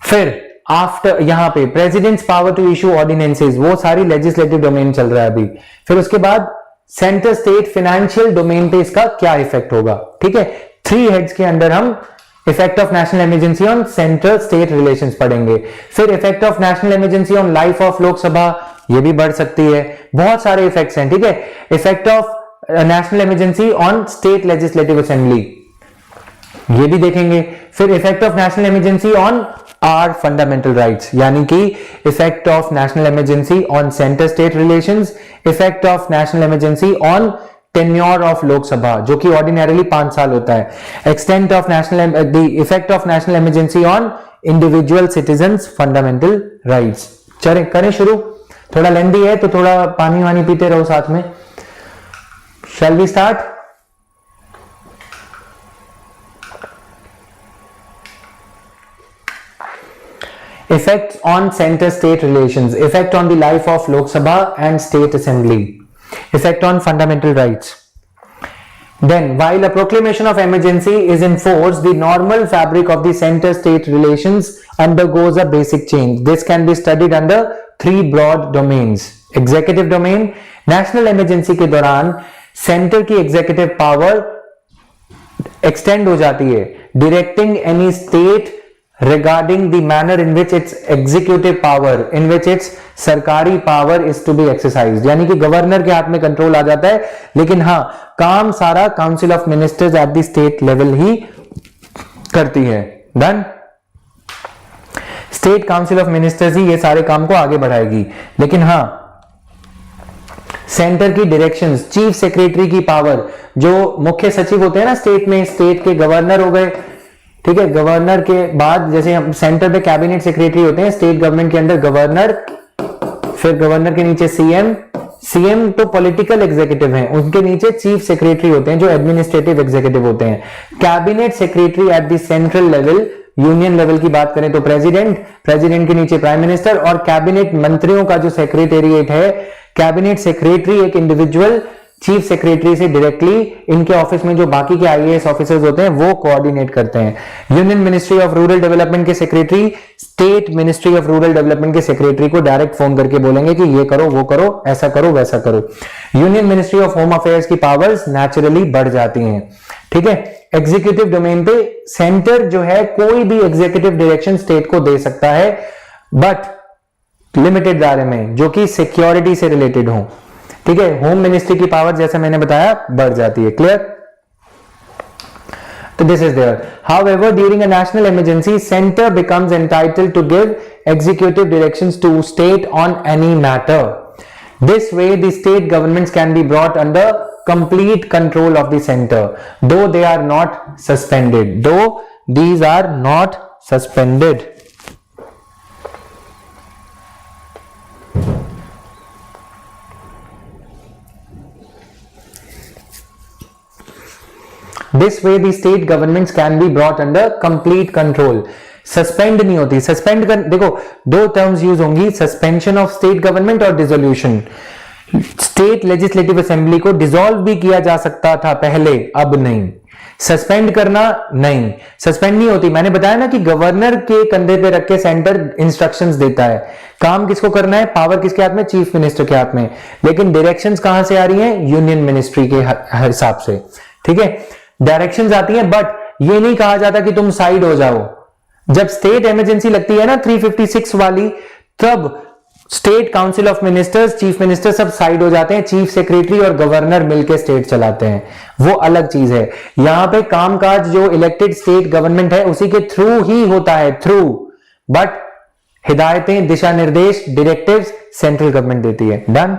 फिर आफ्टर यहां पे president's power to issue ordinances, वो सारी लेजिस्लेटिव डोमेन चल रहा है अभी। फिर उसके बाद सेंटर स्टेट फाइनेंशियल डोमेन पे इसका क्या इफेक्ट होगा, ठीक है। 3 हेड्स के अंदर हम effect of national emergency on centre state relations पढ़ेंगे। फिर effect of national emergency on life of Lok Sabha, ये भी बढ़ सकती है, बहुत सारे इफेक्ट्स हैं, ठीक है। Effect of national emergency on state legislative assembly, ये भी देखेंगे। फिर effect of national emergency on our fundamental rights, यानी कि effect of national emergency on centre state relations, effect of national emergency on tenure of Lok Sabha जो कि ordinarily 5 साल होता है, extent of national the effect of national emergency on individual citizens fundamental rights. चले करें शुरू, थोड़ा लेंदी है तो थोड़ा पानी वानी पीते रहो साथ में। Shall we start? Effects on center-state relations, effect on the life of Lok Sabha and State Assembly, effect on fundamental rights. Then, while a proclamation of emergency is in force, the normal fabric of the center-state relations undergoes a basic change. This can be studied under 3 broad domains. Executive domain, national emergency के दौरान centre की executive power extend हो जाती है, directing any state regarding the manner in which its executive power, in which its सरकारी power is to be exercised, यानी कि governor के हाथ में कंट्रोल आ जाता है, लेकिन हाँ काम सारा council of ministers at the state level ही करती है। Done. State council of ministers ही ये सारे काम को आगे बढ़ाएगी, लेकिन हाँ सेंटर की डायरेक्शंस, चीफ सेक्रेटरी की पावर, जो मुख्य सचिव होते हैं ना स्टेट में, स्टेट के गवर्नर हो गए, ठीक है। गवर्नर के बाद जैसे हम सेंटर पे कैबिनेट सेक्रेटरी होते हैं, स्टेट गवर्नमेंट के अंदर गवर्नर, फिर गवर्नर के नीचे सीएम, सीएम तो पॉलिटिकल एग्जीक्यूटिव हैं, उनके नीचे चीफ सेक्रेटरी होते हैं जो एडमिनिस्ट्रेटिव एग्जीक्यूटिव होते हैं। Cabinet secretary at the central level, union level की बात करें तो प्रेसिडेंट, प्रेसिडेंट के नीचे प्राइम मिनिस्टर, और कैबिनेट मंत्रियों का जो सेक्रेटेरिएट है, कैबिनेट सेक्रेटरी एक इंडिविजुअल चीफ सेक्रेटरी से डायरेक्टली इनके ऑफिस में जो बाकी के आईएएस ऑफिसर्स होते हैं वो कोऑर्डिनेट करते हैं। Union ministry of rural development के secretary state ministry of rural development के सेक्रेटरी को डायरेक्ट फोन करके बोलेंगे कि ये करो, वो करो, ऐसा करो, वैसा करो। Union ministry of home affairs की पावर्स नेचुरली बढ़ जाती हैं। ठीक है, एग्जीक्यूटिव डोमेन पे सेंटर जो है कोई भी एग्जीक्यूटिव डायरेक्शन स्टेट को दे सकता है, बट लिमिटेड दायरे में, जो कि सिक्योरिटी से रिलेटेड हो। ठीक है, होम मिनिस्ट्री की पावर जैसे मैंने बताया बढ़ जाती है। क्लियर? तो this is there. However during a national emergency centre becomes entitled to give executive directions to state on any matter. This way the state governments can be brought under complete control of the center, though they are not suspended. Though these are not suspended. This way the state governments can be brought under complete control. Suspend नहीं होती। Suspend कर, देखो दो terms use होंगी, suspension of state government और dissolution. State legislative assembly को dissolve भी किया जा सकता था पहले, अब नहीं। सस्पेंड करना नहीं, सस्पेंड नहीं होती। मैंने बताया ना कि गवर्नर के कंधे पे रख के सेंटर इंस्ट्रक्शंस देता है। काम किसको करना है, पावर किसके हाथ में, चीफ मिनिस्टर के हाथ में। लेकिन डायरेक्शंस कहां से आ रही हैं, यूनियन मिनिस्ट्री के हिसाब से। ठीक है, डायरेक्शंस आती हैं, बट ये नहीं कहा जाता कि तुम साइड हो जाओ। जब स्टेट इमरजेंसी लगती है ना 356 वाली, तब state council of ministers, chief minister सब साइड हो जाते हैं, चीफ सेक्रेटरी और गवर्नर मिलकर स्टेट चलाते हैं, वो अलग चीज है। यहां पे कामकाज जो इलेक्टेड स्टेट गवर्नमेंट है उसी के थ्रू ही होता है, थ्रू, बट हिदायतें, दिशा निर्देश, डायरेक्टिव्स सेंट्रल गवर्नमेंट देती है। डन।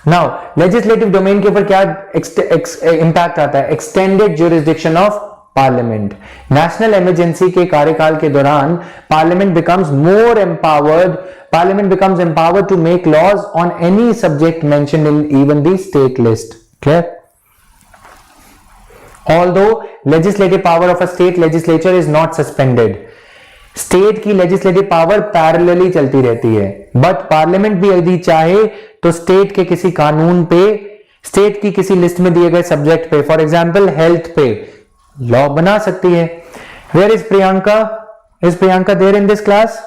नाउ लेजिस्लेटिव डोमेन के ऊपर क्या इंपैक्ट आता है, extended jurisdiction of parliament. National emergency के कार्यकाल के दौरान parliament becomes more empowered, parliament becomes empowered to make laws on any subject mentioned in even the state list. Clear? Although legislative power of a state legislature is not suspended. State की legislative power parallelly चलती रहती है, but parliament भी यदि चाहे तो state के किसी कानून पे, स्टेट की किसी लिस्ट में दिए गए सब्जेक्ट पे, फॉर एग्जाम्पल हेल्थ पे, लॉ बना सकती है। Where is Priyanka? Is Priyanka there in this class?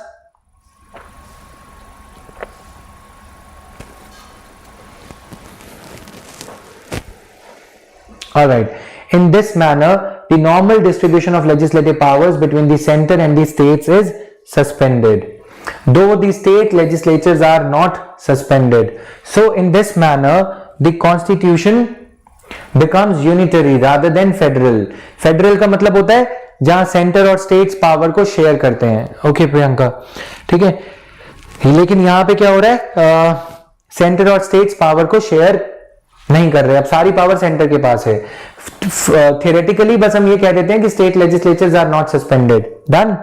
All right. In this manner, the normal distribution of legislative powers between the center and the states is suspended, though the state legislatures are not suspended. So, in this manner, the constitution becomes unitary rather than federal. Federal का मतलब होता है जहां centre और states power को share करते हैं। Okay Priyanka, ठीक है। लेकिन यहां पे क्या हो रहा है, सेंटर और स्टेट्स पावर को शेयर नहीं कर रहे, अब सारी पावर सेंटर के पास है। थियोरेटिकली बस हम ये कह देते हैं कि state legislatures are not suspended. Done.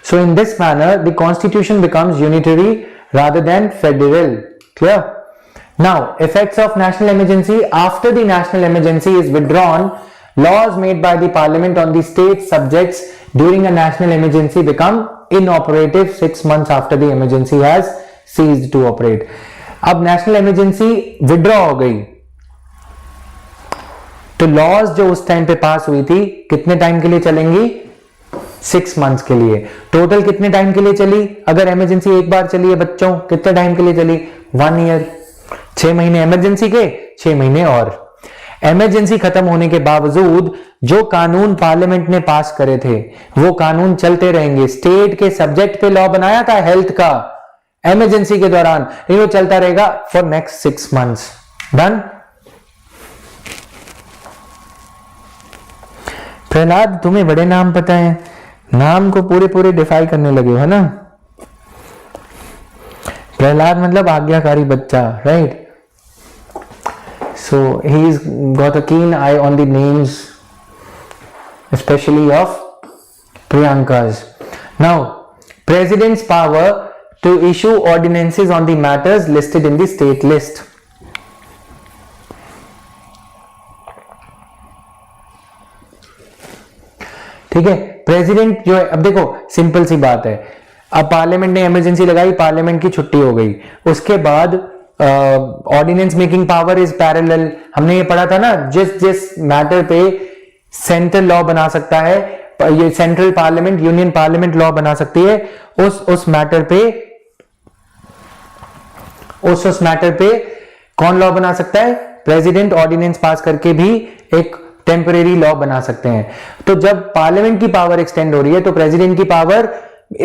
So in this manner, the constitution becomes unitary rather than federal. Clear? Now, effects of national emergency. After the national emergency is withdrawn, laws made by the parliament on the state subjects during a national emergency become inoperative 6 months after the emergency has ceased to operate. अब national emergency withdraw हो गई, तो laws जो उस time पे पास हुई थी कितने टाइम के लिए चलेंगी, 6 मंथ्स के लिए। टोटल कितने टाइम के लिए चली, अगर इमरजेंसी एक बार चली है बच्चों, कितने टाइम के लिए चली, 1 ईयर। 6 महीने इमरजेंसी के, 6 महीने और। इमरजेंसी खत्म होने के बावजूद जो कानून पार्लियामेंट ने पास करे थे वो कानून चलते रहेंगे। स्टेट के सब्जेक्ट पे लॉ बनाया था हेल्थ का इमरजेंसी के दौरान, लेकिन वो चलता रहेगा for next 6 months. Done. Prahlad, तुम्हें बड़े नाम पता है, नाम को पूरे पूरे डिफाई करने लगे हो, है ना। प्रहलाद मतलब आज्ञाकारी बच्चा, right. So he's got a keen eye on the names, especially of Priyankas. Now, President's power to issue ordinances on the matters listed in the state list. ठीक है। प्रेसिडेंट जो है, अब देखो सिंपल सी बात है, अब पार्लियामेंट ने इमरजेंसी लगाई, पार्लियामेंट की छुट्टी हो गई, उसके बाद ordinance making power is parallel. हमने ये पढ़ा था ना, जिस जिस मैटर पे सेंट्रल लॉ बना सकता है, ये central parliament union parliament law बना सकती है, उस मैटर पे कौन लॉ बना सकता है? प्रेसिडेंट ऑर्डिनेंस पास करके भी एक टेम्परेरी लॉ बना सकते हैं। तो जब पार्लियामेंट की पावर एक्सटेंड हो रही है तो प्रेसिडेंट की पावर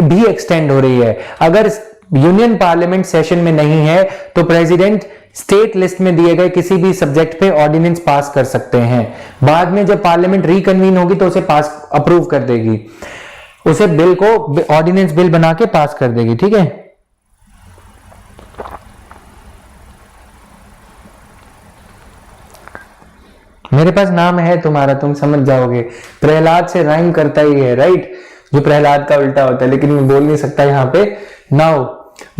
भी एक्सटेंड हो रही है। अगर यूनियन पार्लियामेंट सेशन में नहीं है तो प्रेसिडेंट स्टेट लिस्ट में दिए गए किसी भी सब्जेक्ट पे ऑर्डिनेंस पास कर सकते हैं। बाद में जब पार्लियामेंट रिकन्वीन होगी तो उसे पास अप्रूव कर देगी, उसे बिल को ऑर्डिनेंस बिल बना के पास कर देगी, ठीक है। मेरे पास नाम है तुम्हारा, तुम समझ जाओगे, प्रहलाद से राइम करता ही है, राइट, जो प्रहलाद का उल्टा होता है, लेकिन मैं बोल नहीं सकता यहां पे। Now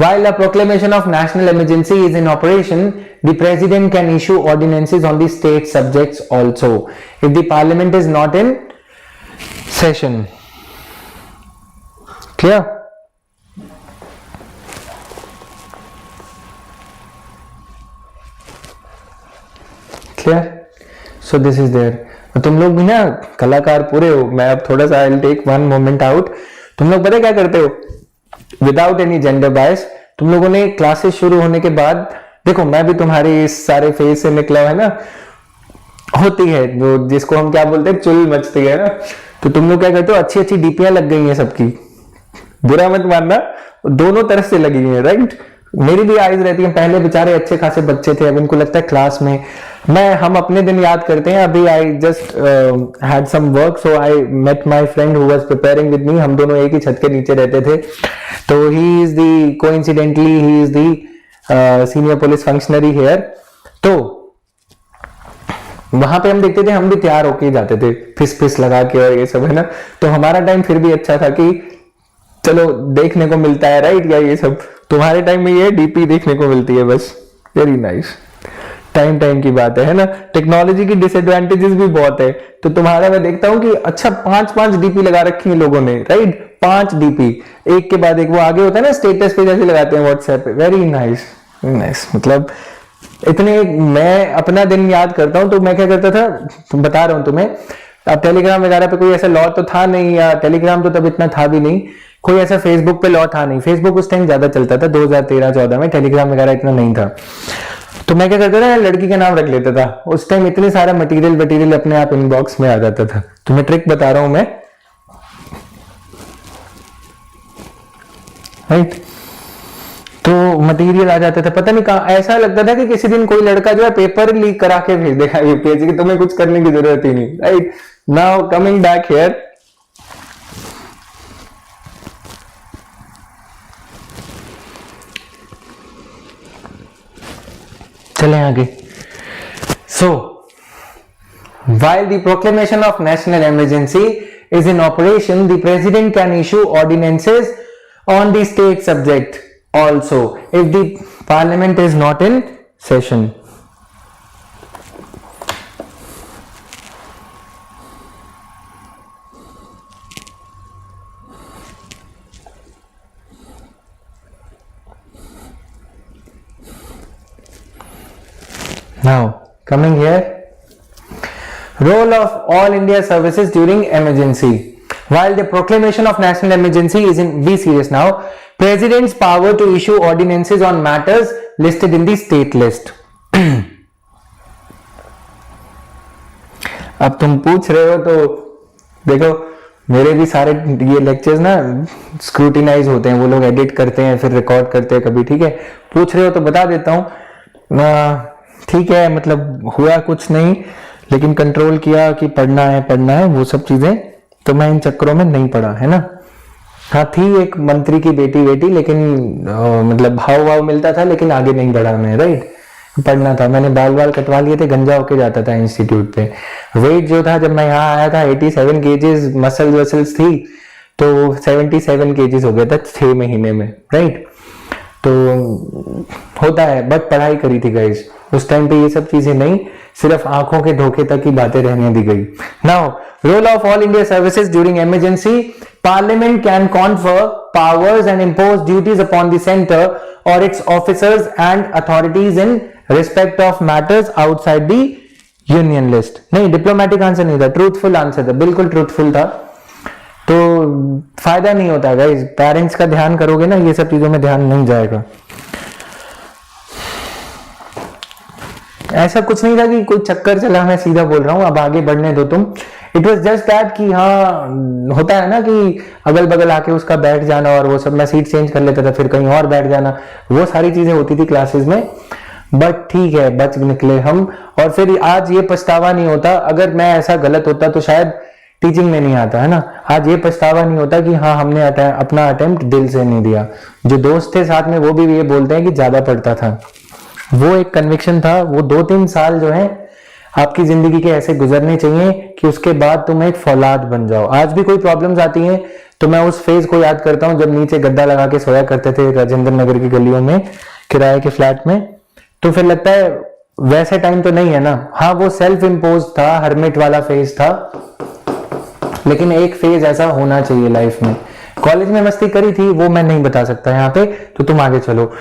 while a proclamation of national emergency is in operation, the president can issue ordinances on the state subjects also if the parliament is not in session. Clear? Clear? So this is there. तुम लोग भी ना कलाकार पूरे हो। मैं अब थोड़ा सा I'll take one moment out. तुम लोग पता क्या करते हो? विदाउट एनी जेंडर बायस, तुम लोगों ने क्लासेस शुरू होने के बाद, देखो मैं भी तुम्हारे इस सारे फेज से निकला है ना, होती है जो जिसको हम क्या बोलते हैं, चुल मचती है ना, तो तुम लोग क्या करते हो, अच्छी अच्छी डीपियां लग गई हैं सबकी, बुरा मत मानना, दोनों तरफ से लगी है, राइट। मेरी भी आइज रहती है, पहले बेचारे अच्छे खासे बच्चे थे, अब इनको लगता है क्लास में हम अपने दिन याद करते हैं। अभी I just had some work, so I met my friend who was preparing with me, हम दोनों एक ही छत के नीचे रहते थे। तो he is the coincidentally he is the senior police functionary here. तो वहां पे हम देखते थे, हम भी तैयार होके जाते थे फिस फिस लगा के और ये सब, है ना। तो हमारा टाइम फिर भी अच्छा था कि चलो देखने को मिलता है, राइट, या ये सब। तुम्हारे टाइम में ये डीपी देखने को मिलती है बस। वेरी नाइस, टाइम की बात है ना। टेक्नोलॉजी की डिसएडवांटेजेस भी बहुत है। तो तुम्हारा मैं देखता हूँ कि अच्छा 5-5 डीपी लगा रखी है लोगों ने, राइट, 5 डीपी एक के बाद एक। वो आगे होता है ना स्टेटस पे जैसे लगाते हैं व्हाट्सएप पे। वेरी नाइस, मतलब इतने। मैं अपना दिन याद करता हूँ तो मैं क्या करता था, बता रहा हूँ तुम्हें। अब टेलीग्राम वगैरह पे कोई ऐसा लॉ तो था नहीं, या टेलीग्राम तो तब इतना था भी नहीं, कोई ऐसा फेसबुक पे लॉ था नहीं। फेसबुक उस टाइम ज्यादा चलता था 2013-14 में, टेलीग्राम वगैरह इतना नहीं था। तो मैं क्या करता था, लड़की का नाम रख लेता था। उस टाइम इतने सारा मटेरियल अपने आप इनबॉक्स में आ जाता था। तुम्हें ट्रिक बता रहा हूं मैं, राइट। तो मटेरियल आ जाता था, पता नहीं कहां। ऐसा लगता था कि किसी दिन कोई लड़का जो है पेपर लीक करा के भेज देगा यूपीएससी की, तुम्हें कुछ करने की जरूरत ही नहीं, right. Now coming back here, चलें आगे। So, while the proclamation of national emergency is in operation, the president can issue ordinances on the state subject also if the parliament is not in session. Now, coming here, role of all India services during emergency. While the proclamation of national emergency is in, be serious now, President's power to issue ordinances on matters listed in the state list. अब तुम पूछ रहे हो तो देखो, मेरे भी सारे ये लेक्चर्स ना स्क्रूटिनाइज होते हैं, वो लोग एडिट करते हैं फिर रिकॉर्ड करते हैं कभी, ठीक है। पूछ रहे हो तो बता देता हूँ, ठीक है। मतलब हुआ कुछ नहीं, लेकिन कंट्रोल किया कि पढ़ना है वो सब चीजें, तो मैं इन चक्करों में नहीं पढ़ा, है ना। हाँ, थी एक मंत्री की बेटी, लेकिन मतलब भाव मिलता था, लेकिन आगे नहीं बढ़ा मैं, राइट। पढ़ना था, मैंने बाल कटवा लिए थे, गंजा होके जाता था इंस्टीट्यूट पे। वेट जो था जब मैं यहाँ आया था 87 केजीज, मसल्स थी तो 77 केजीज हो गया था 6 महीने में, राइट। तो होता है, बट पढ़ाई करी थी गाइस, उस टाइम पे ये सब चीजें नहीं, सिर्फ आंखों के धोखे तक की बातें रहने दी गई. Now role of all India services during emergency. Parliament can confer powers and impose duties upon the centre और its officers and authorities in respect of matters outside the union list. नहीं, डिप्लोमेटिक आंसर नहीं था, truthful answer था, बिल्कुल truthful था. तो फायदा नहीं होता गाइस, पेरेंट्स का ध्यान करोगे ना, ये सब चीजों में ध्यान नहीं जाएगा. ऐसा कुछ नहीं था कि कोई चक्कर चला, मैं सीधा बोल रहा हूं, अब आगे बढ़ने दो तुम. इट वॉज जस्ट दैट कि हाँ, होता है ना कि अगल बगल आके उसका बैठ जाना और वो सब, मैं सीट चेंज कर लेता था फिर कहीं और बैठ जाना, वो सारी चीजें होती थी क्लासेस में. बट ठीक है, बच निकले हम. और फिर आज ये पछतावा नहीं होता. अगर मैं ऐसा गलत होता तो शायद टीचिंग में नहीं आता, है ना. आज ये पछतावा नहीं होता कि हाँ हमने अपना अटेम्प्ट दिल से नहीं दिया. जो दोस्त थे साथ में वो भी ये बोलते हैं कि ज्यादा पढ़ता था. वो एक कन्विक्शन था. वो 2-3 साल जो है आपकी जिंदगी के ऐसे गुजरने चाहिए कि उसके बाद तुम एक फौलाद बन जाओ. आज भी कोई प्रॉब्लम्स आती हैं तो मैं उस फेज को याद करता हूं जब नीचे गद्दा लगा के सोया करते थे राजेंद्र नगर की गलियों में, किराए के फ्लैट में. तो फिर लगता है वैसे टाइम तो नहीं है ना. हाँ, वो सेल्फ इम्पोज था, हरमिट वाला फेज था, लेकिन एक फेज ऐसा होना चाहिए लाइफ में. कॉलेज में मस्ती करी थी वो मैं नहीं बता सकता यहाँ पे, तो तुम आगे चलो.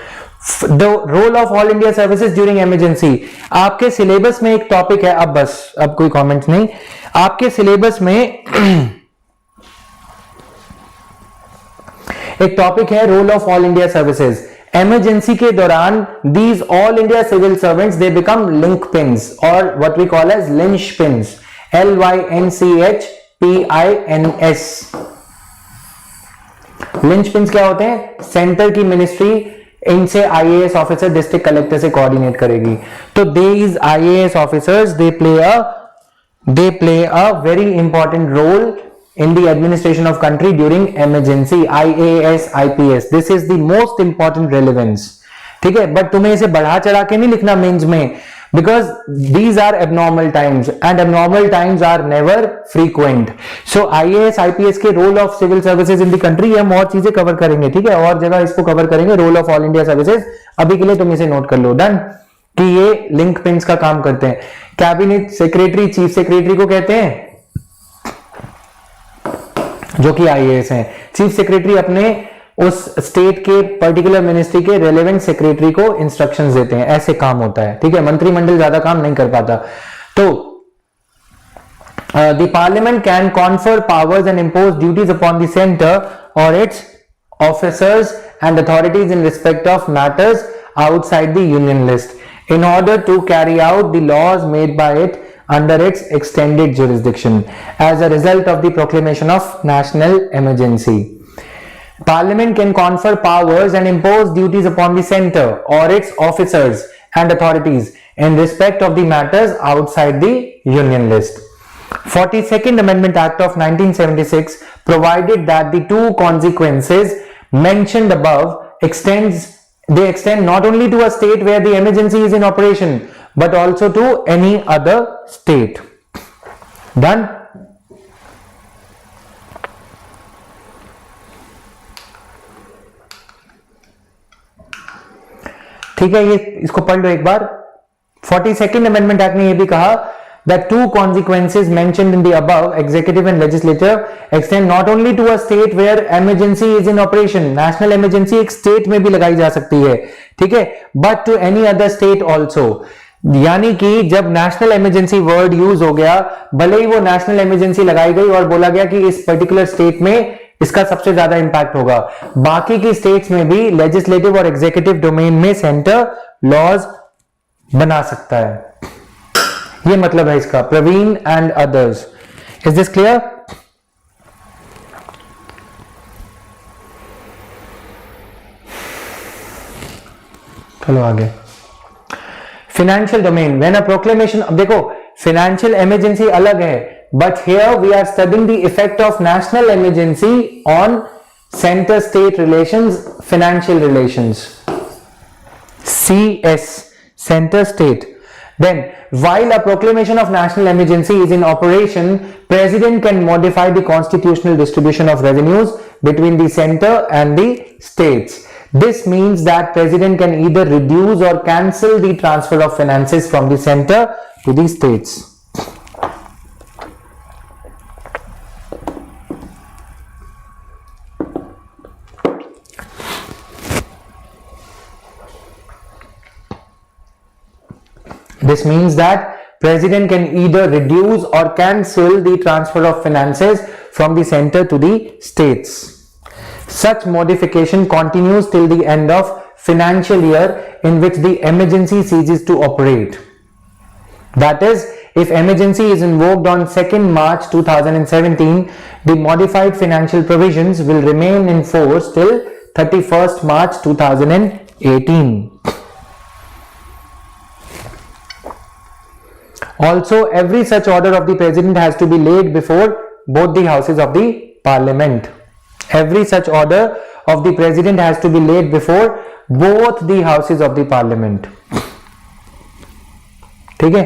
The role of all India services during emergency. आपके सिलेबस में एक टॉपिक है, अब बस, अब कोई कमेंट्स नहीं. आपके सिलेबस में एक टॉपिक है role of all India services. Emergency के दौरान these all India civil servants they become link pins और what we call as lynch pins. LYNCHPINS. Lynch pins क्या होते हैं? सेंटर की मिनिस्ट्री इनसे आईएएस ऑफिसर डिस्ट्रिक्ट कलेक्टर से कोऑर्डिनेट करेगी. तो these IAS officers they play a very important role in the administration of country during emergency. IAS, IPS, this is the most important relevance. ठीक है, but तुम्हें इसे बढ़ा चढ़ा के नहीं लिखना मेंस में, because these are abnormal times and abnormal times are never frequent. So IAS, IPS के role of civil services in the country, हम और चीजें कवर करेंगे. ठीक है, और जगह इसको कवर करेंगे. Role of all India services अभी के लिए तुम इसे नोट कर लो. डन. कि ये लिंक पिन्स का काम करते हैं. कैबिनेट सेक्रेटरी, चीफ सेक्रेटरी को कहते हैं, जो कि आईएएस हैं. चीफ सेक्रेटरी अपने उस स्टेट के पर्टिकुलर मिनिस्ट्री के रेलेवेंट सेक्रेटरी को इंस्ट्रक्शंस देते हैं. ऐसे काम होता है. ठीक है, मंत्रिमंडल ज्यादा काम नहीं कर पाता. तो the parliament can confer powers and impose duties upon the centre और its officers and authorities in respect of matters outside the union list in order to carry out the laws made by it under its extended jurisdiction as a result of the proclamation of national emergency. Parliament can confer powers and impose duties upon the center or its officers and authorities in respect of the matters outside the union list. 42nd Amendment Act of 1976 provided that the two consequences mentioned above extend not only to a state where the emergency is in operation but also to any other state. Done. ठीक है, ये इसको पढ़ लो एक बार. 42nd amendment act ने ये भी कहा that two consequences mentioned in the above, executive and legislature, extend not only to a state where emergency is in operation. national emergency एक state में भी लगाई जा सकती है. ठीक है, but to any other state also. यानी कि जब नेशनल इमरजेंसी वर्ड यूज हो गया, भले ही वो नेशनल इमरजेंसी लगाई गई और बोला गया कि इस पर्टिकुलर स्टेट में इसका सबसे ज्यादा इंपैक्ट होगा, बाकी की स्टेट्स में भी लेजिस्लेटिव और एग्जीक्यूटिव डोमेन में सेंटर लॉज बना सकता है. ये मतलब है इसका. Praveen and others, is this clear? चलो आगे. Financial domain, when a proclamation. अब देखो, फाइनेंशियल इमरजेंसी अलग है, but here we are studying the effect of national emergency on centre state relations, financial relations. CS, center state. Then, while a proclamation of national emergency is in operation, President can modify the constitutional distribution of revenues between the center and the states. This means that president can either reduce or cancel the transfer of finances from the center to the states. This means that president can either reduce or cancel the transfer of finances from the center to the states. Such modification continues till the end of financial year in which the emergency ceases to operate. That is, if emergency is invoked on 2nd March 2017, the modified financial provisions will remain in force till 31st March 2018. Also, every such order of the president has to be laid before both the houses of the parliament. Every such order of the president has to be laid before both the houses of the parliament. ठीक है,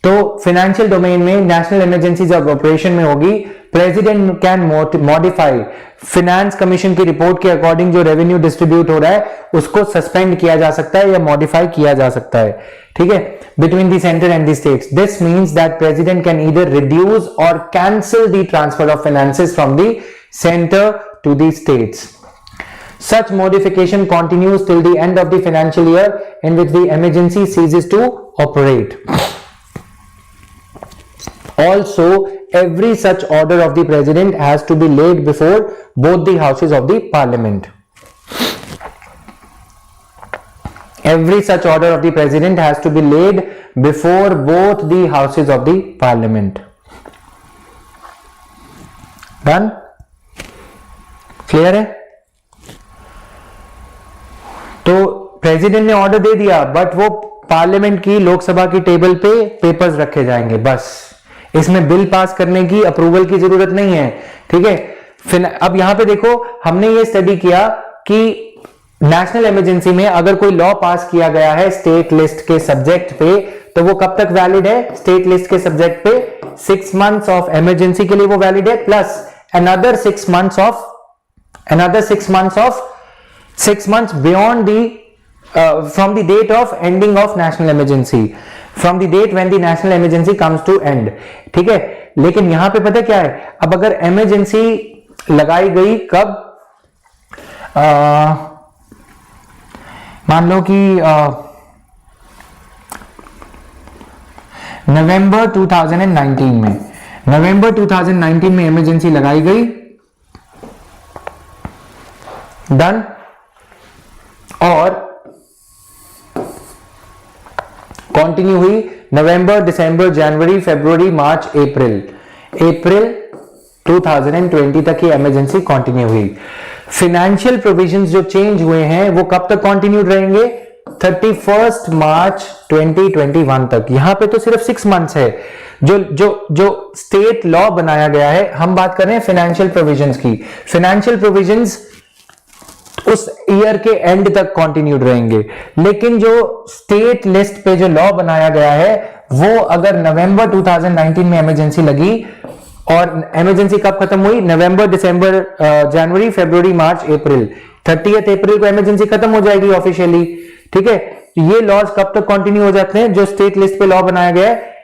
तो financial domain में national emergency जब operation में होगी, president can modify finance commission की report के according जो रेवेन्यू डिस्ट्रीब्यूट हो रहा है उसको सस्पेंड किया जा सकता है या मॉडिफाई किया जा सकता है. ठीक है, between the centre and the states. This means that president can either reduce और cancel the transfer of finances from the centre to the states. Such modification continues till the end of the financial year in which the emergency ceases to operate. Also, every such order of the president has to be laid before both the houses of the parliament. Every such order of the president has to be laid before both the houses of the parliament. Done? Clear है? तो president ने order दे दिया, but वो parliament की लोकसभा की table पे papers रखे जाएंगे, बस. इसमें बिल पास करने की अप्रूवल की जरूरत नहीं है. ठीक है, फिर अब यहां पे देखो, हमने ये स्टडी किया कि नेशनल इमरजेंसी में अगर कोई लॉ पास किया गया है स्टेट लिस्ट के सब्जेक्ट पे, तो वो कब तक वैलिड है? स्टेट लिस्ट के सब्जेक्ट पे 6 months ऑफ इमरजेंसी के लिए वो वैलिड है, plus another 6 months beyond the from the date of ending of national emergency, from the date when the national emergency comes to end. ठीक है, लेकिन यहां पे पता क्या है, अब अगर इमरजेंसी लगाई गई कब, मान लो कि नवंबर 2019 में, नवंबर 2019 में इमरजेंसी लगाई गई, डन, और कंटिन्यू हुई नवंबर, दिसंबर, जनवरी, फरवरी, मार्च, अप्रैल 2020 तक की इमरजेंसी कंटिन्यू हुई. फाइनेंशियल प्रोविजंस जो चेंज हुए हैं वो कब तक कंटिन्यूड रहेंगे? 31 मार्च 2021 तक. यहां पे तो सिर्फ 6 months है. जो स्टेट लॉ बनाया गया है, हम बात कर रहे हैं फाइनेंशियल प्रोविजंस की. फाइनेंशियल प्रोविजंस उस ईयर के एंड तक कंटिन्यूड रहेंगे, लेकिन जो स्टेट लिस्ट पे जो लॉ बनाया गया है वो अगर नवंबर 2019 में इमरजेंसी लगी, और इमरजेंसी कब खत्म हुई? नवंबर, दिसंबर, जनवरी, फरवरी, मार्च, अप्रैल. 30 अप्रैल को इमरजेंसी खत्म हो जाएगी ऑफिशियली. ठीक है, ये लॉज कब तक कंटिन्यू हो जाते हैं? जो स्टेट लिस्ट पे लॉ बनाया गया है,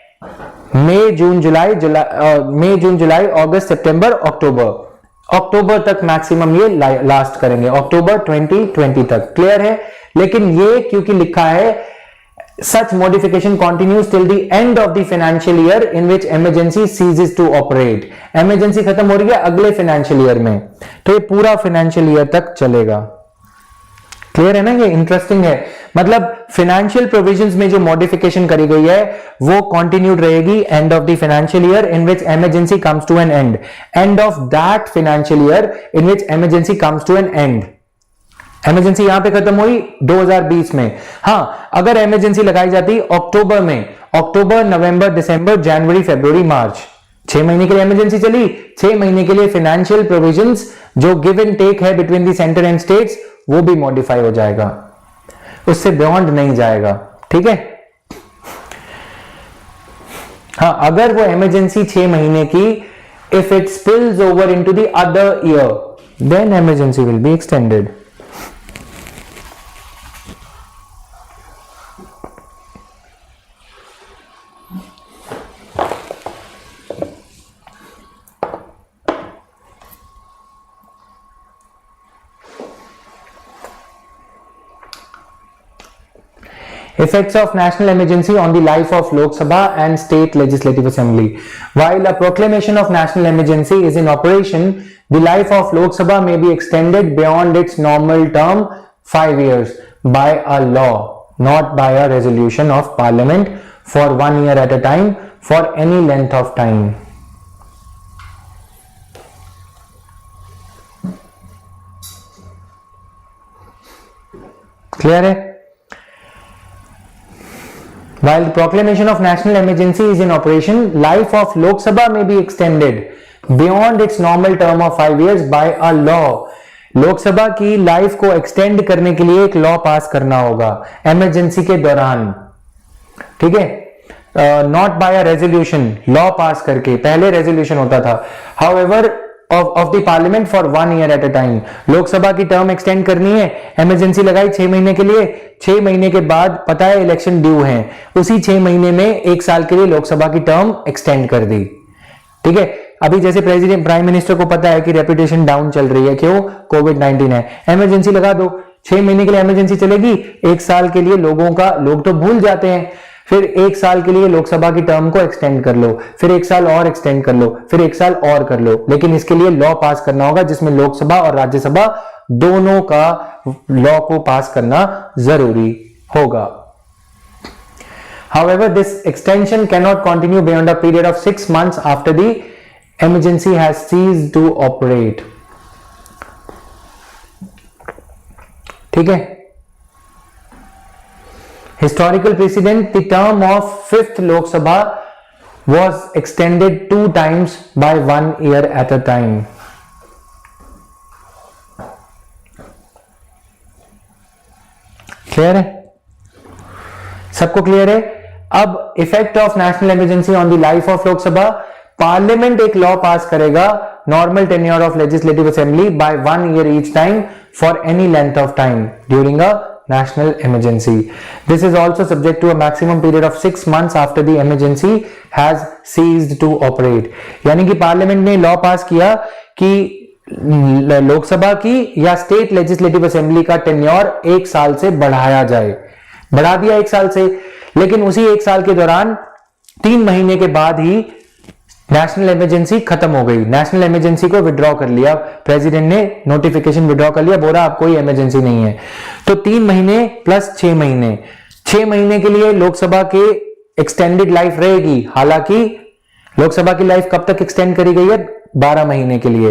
मई, जून, जुलाई, अगस्त, सितंबर, अक्टूबर तक मैक्सिमम ये लास्ट करेंगे, अक्टूबर 2020 तक. क्लियर है? लेकिन ये क्योंकि लिखा है such modification continues till the end of the financial year in which emergency ceases to operate. Emergency खत्म हो रही है अगले फाइनेंशियल ईयर में, तो ये पूरा फाइनेंशियल ईयर तक चलेगा. क्लियर है ना? ये इंटरेस्टिंग है. मतलब फाइनेंशियल प्रोविजंस में जो मॉडिफिकेशन करी गई है वो कंटिन्यूड रहेगी end of the financial year in which emergency comes to an end of that financial year in which emergency comes to an end. Emergency यहां पे खत्म हुई 2020 में. हां, अगर इमरजेंसी लगाई जाती अक्टूबर में, अक्टूबर, नवंबर, दिसंबर, जनवरी, फरवरी, मार्च, 6 महीने के लिए इमरजेंसी चली. 6 महीने के लिए फाइनेंशियल प्रोविजंस जो गिव एंड टेक है between the centre and states वो भी मॉडिफाई हो जाएगा, उससे बियॉन्ड नहीं जाएगा. ठीक है. हाँ, अगर वो इमरजेंसी 6 महीने की, if it spills over into the other year, then emergency will be extended. Effects of national emergency on the life of Lok Sabha and state legislative assembly. While a proclamation of national emergency is in operation, the life of Lok Sabha may be extended beyond its normal term 5 years by a law, not by a resolution of parliament, for 1 year at a time for any length of time. Clear है? While the proclamation of national emergency is in operation, life of Lok Sabha may be extended beyond its normal term of 5 years by a law. Lok Sabha की life को extend करने के लिए एक law पास करना होगा emergency के दौरान, ठीक है, not by a resolution, law pass करके। पहले रेजोल्यूशन होता था, however of the parliament for 1 year at a time. Lok Sabha की टर्म एक्सटेंड करनी है, इमरजेंसी लगाई 6 महीने के लिए, 6 महीने के बाद पता है इलेक्शन ड्यू है, उसी 6 महीने में 1 साल के लिए लोकसभा की टर्म एक्सटेंड कर दी, ठीक है। अभी जैसे प्रेसिडेंट प्राइम मिनिस्टर को पता है कि रेपुटेशन डाउन चल रही है, क्यों, कोविड-19 है, इमरजेंसी लगा दो, 6 महीने के लिए इमरजेंसी चलेगी, 1 साल के लिए लोग तो भूल जाते हैं, फिर 1 साल के लिए लोकसभा की टर्म को एक्सटेंड कर लो, फिर 1 साल और एक्सटेंड कर लो, फिर 1 साल और कर लो, लेकिन इसके लिए लॉ पास करना होगा जिसमें लोकसभा और राज्यसभा दोनों का लॉ को पास करना जरूरी होगा। However, this extension cannot continue beyond a period of 6 months after the emergency has ceased to operate. ठीक है। Historical precedent, the term of 5th Lok Sabha was extended 2 times by 1 year at a time. Clear है? सबको clear है? अब effect of national emergency on the life of Lok Sabha, parliament एक law पास करेगा, normal tenure of legislative assembly bye 1 year each time for any length of time during a national emergency. This is also subject to a maximum period of 6 months after the emergency has ceased to operate. यानी कि parliament ने law पास किया कि लोकसभा की या state legislative assembly का tenure 1 साल से बढ़ाया जाए, बढ़ा दिया 1 साल से, लेकिन उसी 1 साल के दौरान 3 महीने के बाद ही नेशनल इमरजेंसी खत्म हो गई, नेशनल इमरजेंसी को विड्रॉ कर लिया, प्रेसिडेंट ने नोटिफिकेशन विड्रॉ कर लिया, बोला अब कोई इमरजेंसी नहीं है। तो 3 महीने प्लस 6 महीने, 6 महीने के लिए लोकसभा के एक्सटेंडेड लाइफ रहेगी। हालांकि लोकसभा की लाइफ कब तक एक्सटेंड करी गई है? 12 महीने के लिए।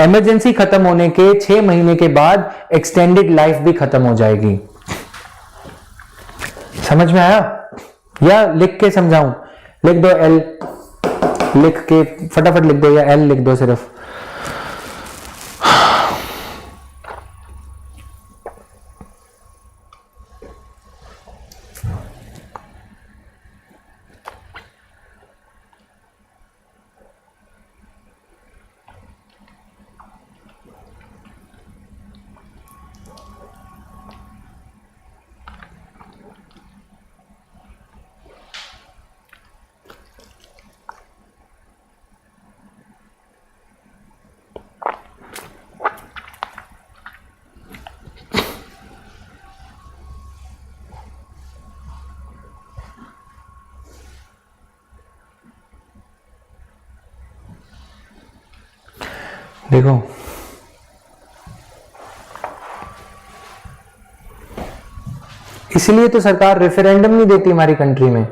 इमरजेंसी खत्म होने के 6 महीने के बाद एक्सटेंडेड लाइफ भी खत्म हो जाएगी। समझ में आया या लिख के समझाऊं? लिख दो, एल लिख के फटाफट लिख दो, या एल लिख दो सिर्फ। देखो, इसलिए तो सरकार रेफरेंडम नहीं देती हमारी कंट्री में।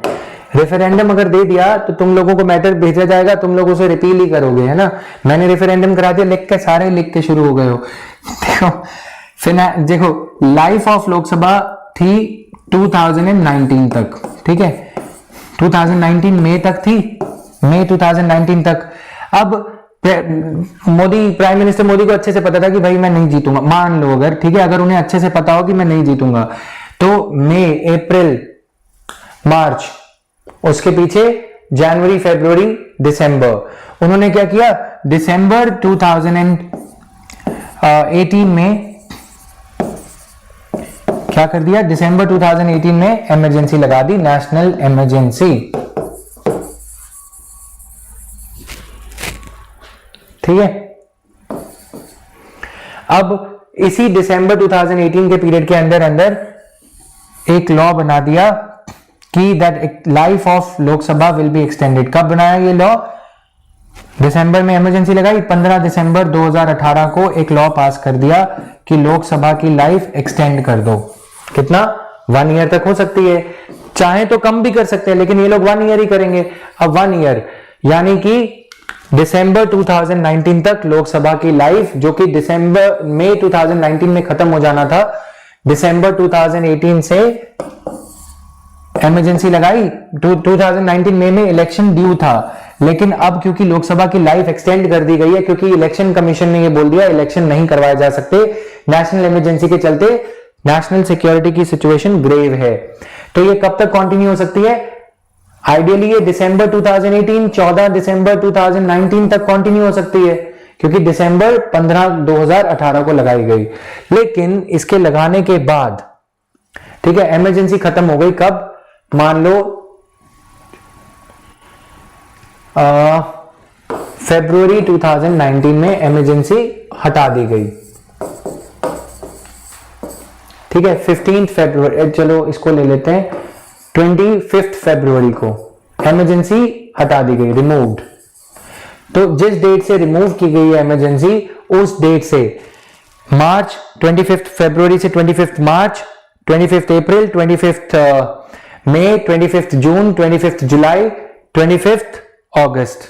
रेफरेंडम अगर दे दिया तो तुम लोगों को मैटर भेजा जाएगा, तुम लोग उसे रिपील ही करोगे, है ना। मैंने रेफरेंडम करा दिया, लिख के सारे लिख के शुरू हो गए हो। देखो फिर देखो, लाइफ ऑफ लोकसभा थी 2019 तक, ठीक है, 2019 मई तक थी, मई 2019 तक। अब मोदी, प्राइम मिनिस्टर मोदी को अच्छे से पता था कि भाई मैं नहीं जीतूंगा, मान लो अगर, ठीक है, अगर उन्हें अच्छे से पता हो कि मैं नहीं जीतूंगा, तो मई, अप्रैल, मार्च, उसके पीछे जनवरी, फरवरी, दिसंबर, उन्होंने क्या किया, दिसंबर 2018 में क्या कर दिया, दिसंबर 2018 में इमरजेंसी लगा दी, नेशनल इमरजेंसी, ठीक है। अब इसी दिसंबर 2018 के पीरियड के अंदर अंदर एक लॉ बना दिया कि that life of Lok Sabha will be extended. कब बनाया ये लॉ? दिसंबर में इमरजेंसी लगाई, 15 दिसंबर 2018 को एक लॉ पास कर दिया कि लोकसभा की लाइफ एक्सटेंड कर दो। कितना? 1 ईयर तक हो सकती है, चाहे तो कम भी कर सकते हैं, लेकिन ये लोग 1 ईयर ही करेंगे। अब 1 ईयर यानी कि दिसंबर 2019 तक लोकसभा की लाइफ, जो कि मई 2019 में खत्म हो जाना था, दिसंबर 2018 से इमरजेंसी लगाई। 2019 मई में इलेक्शन ड्यू था, लेकिन अब क्योंकि लोकसभा की लाइफ एक्सटेंड कर दी गई है, क्योंकि इलेक्शन कमीशन ने ये बोल दिया इलेक्शन नहीं करवाए जा सकते नेशनल इमरजेंसी के चलते, नेशनल सिक्योरिटी की सिचुएशन ग्रेव है, तो ये कब तक कंटिन्यू हो सकती है? आइडियली ये दिसंबर 2018, 14 दिसंबर 2019 तक कंटिन्यू हो सकती है, क्योंकि दिसंबर 15 2018 को लगाई गई। लेकिन इसके लगाने के बाद, ठीक है, इमरजेंसी खत्म हो गई कब? मान लो फरवरी 2019 में इमरजेंसी हटा दी गई, ठीक है, 15 फरवरी, चलो इसको ले लेते हैं, 25 फरवरी को इमरजेंसी हटा दी गई, रिमूव्ड। तो जिस डेट से रिमूव की गई है इमरजेंसी, उस डेट से मार्च, 25 फरवरी से 25 मार्च, 25 अप्रैल, 25 मई, 25 जून, 25 जुलाई, 25 अगस्त,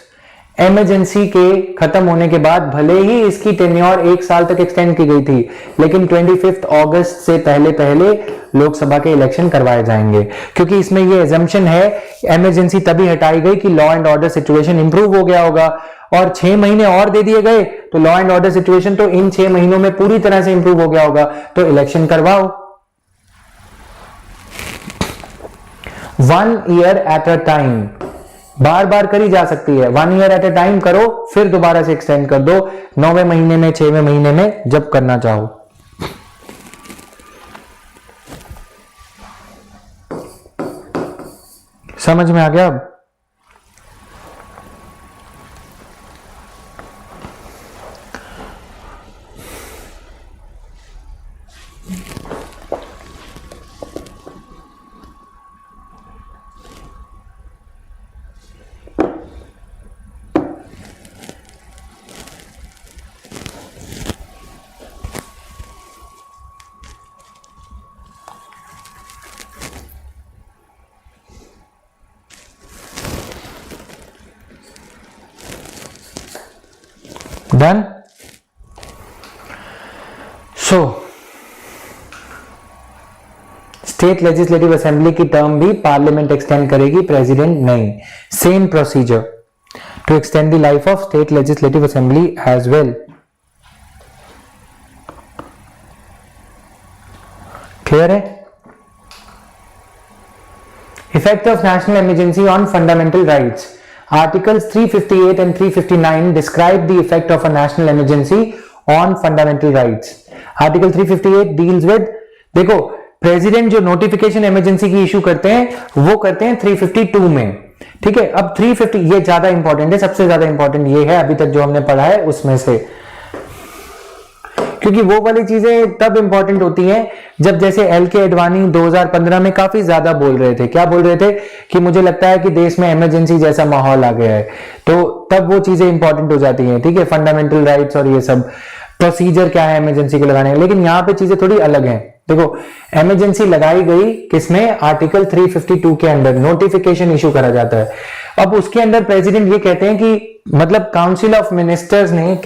इमरजेंसी के खत्म होने के बाद भले ही इसकी टेन्योर 1 साल तक एक्सटेंड की गई थी, लेकिन 25 अगस्त से पहले पहले लोकसभा के इलेक्शन करवाए जाएंगे, क्योंकि इसमें यह एजम्पशन है इमरजेंसी तभी हटाई गई कि law and order situation improve हो गया होगा, और 6 महीने और दे दिए गए तो लॉ एंड ऑर्डर सिचुएशन तो इन 6 महीनों में पूरी तरह से इंप्रूव हो गया होगा, तो इलेक्शन करवाओ। 1 ईयर एट अ टाइम, बार बार करी जा सकती है, 1 ईयर एट अ टाइम करो, फिर दोबारा से एक्सटेंड कर दो 9वें महीने में, 6वें महीने में, जब करना चाहो। समझ में आ गया? अब done? So state legislative assembly की टर्म भी पार्लियामेंट एक्सटेंड करेगी, प्रेसिडेंट नहीं। Same procedure to extend the life of state legislative assembly as well. Clear है? Effect of national emergency on fundamental rights. Articles 358 and 359 describe the effect of a national emergency on fundamental rights. Article 358 deals with, देखो president जो notification emergency की issue करते हैं वो करते हैं 352 में, ठीक है। अब 350 ये ज्यादा इंपॉर्टेंट है, सबसे ज्यादा इंपॉर्टेंट ये है अभी तक जो हमने पढ़ा है उसमें से, क्योंकि वो वाली चीजें तब इंपॉर्टेंट होती हैं जब जैसे एल.के. अडवाणी 2015 में काफी ज्यादा बोल रहे थे। क्या बोल रहे थे? कि मुझे लगता है कि देश में इमरजेंसी जैसा माहौल आ गया है, तो तब वो चीजें इंपॉर्टेंट हो जाती हैं, ठीक है, फंडामेंटल राइट्स और ये सब प्रोसीजर क्या है इमरजेंसी को लगाने। लेकिन यहाँ पे चीजें थोड़ी अलग हैं। देखो इमरजेंसी लगाई गई किसमें? आर्टिकल 352 के अंदर नोटिफिकेशन इशू करा जाता है। अब उसके अंदर प्रेसिडेंट ये कहते हैं कि मतलब काउंसिल ऑफ मिनिस्टर्स ने,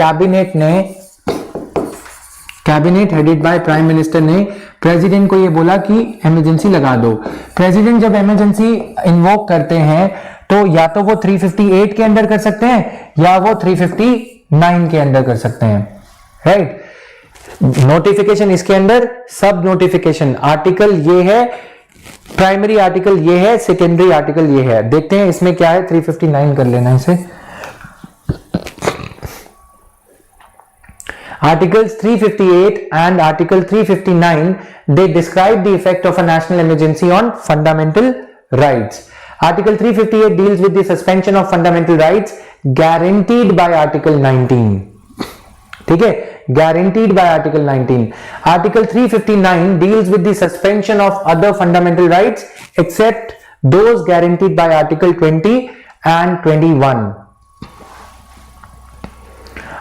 cabinet headed by prime minister ने प्रेसिडेंट को ये बोला कि इमरजेंसी लगा दो। प्रेसिडेंट जब इमरजेंसी इन्वोक करते हैं तो या तो वो 358 के अंदर कर सकते हैं या वो 359 के अंदर कर सकते हैं, राइट। नोटिफिकेशन इसके अंदर, सब नोटिफिकेशन आर्टिकल ये है, प्राइमरी आर्टिकल ये है, सेकेंडरी आर्टिकल ये है। देखते हैं इसमें क्या है, 359 कर लेना इसे। Articles 358 and Article 359 they describe the effect of a national emergency on fundamental rights. Article 358 deals with the suspension of fundamental rights guaranteed by Article 19. ठीक है, guaranteed by Article 19. Article 359 deals with the suspension of other fundamental rights except those guaranteed by Article 20 and 21.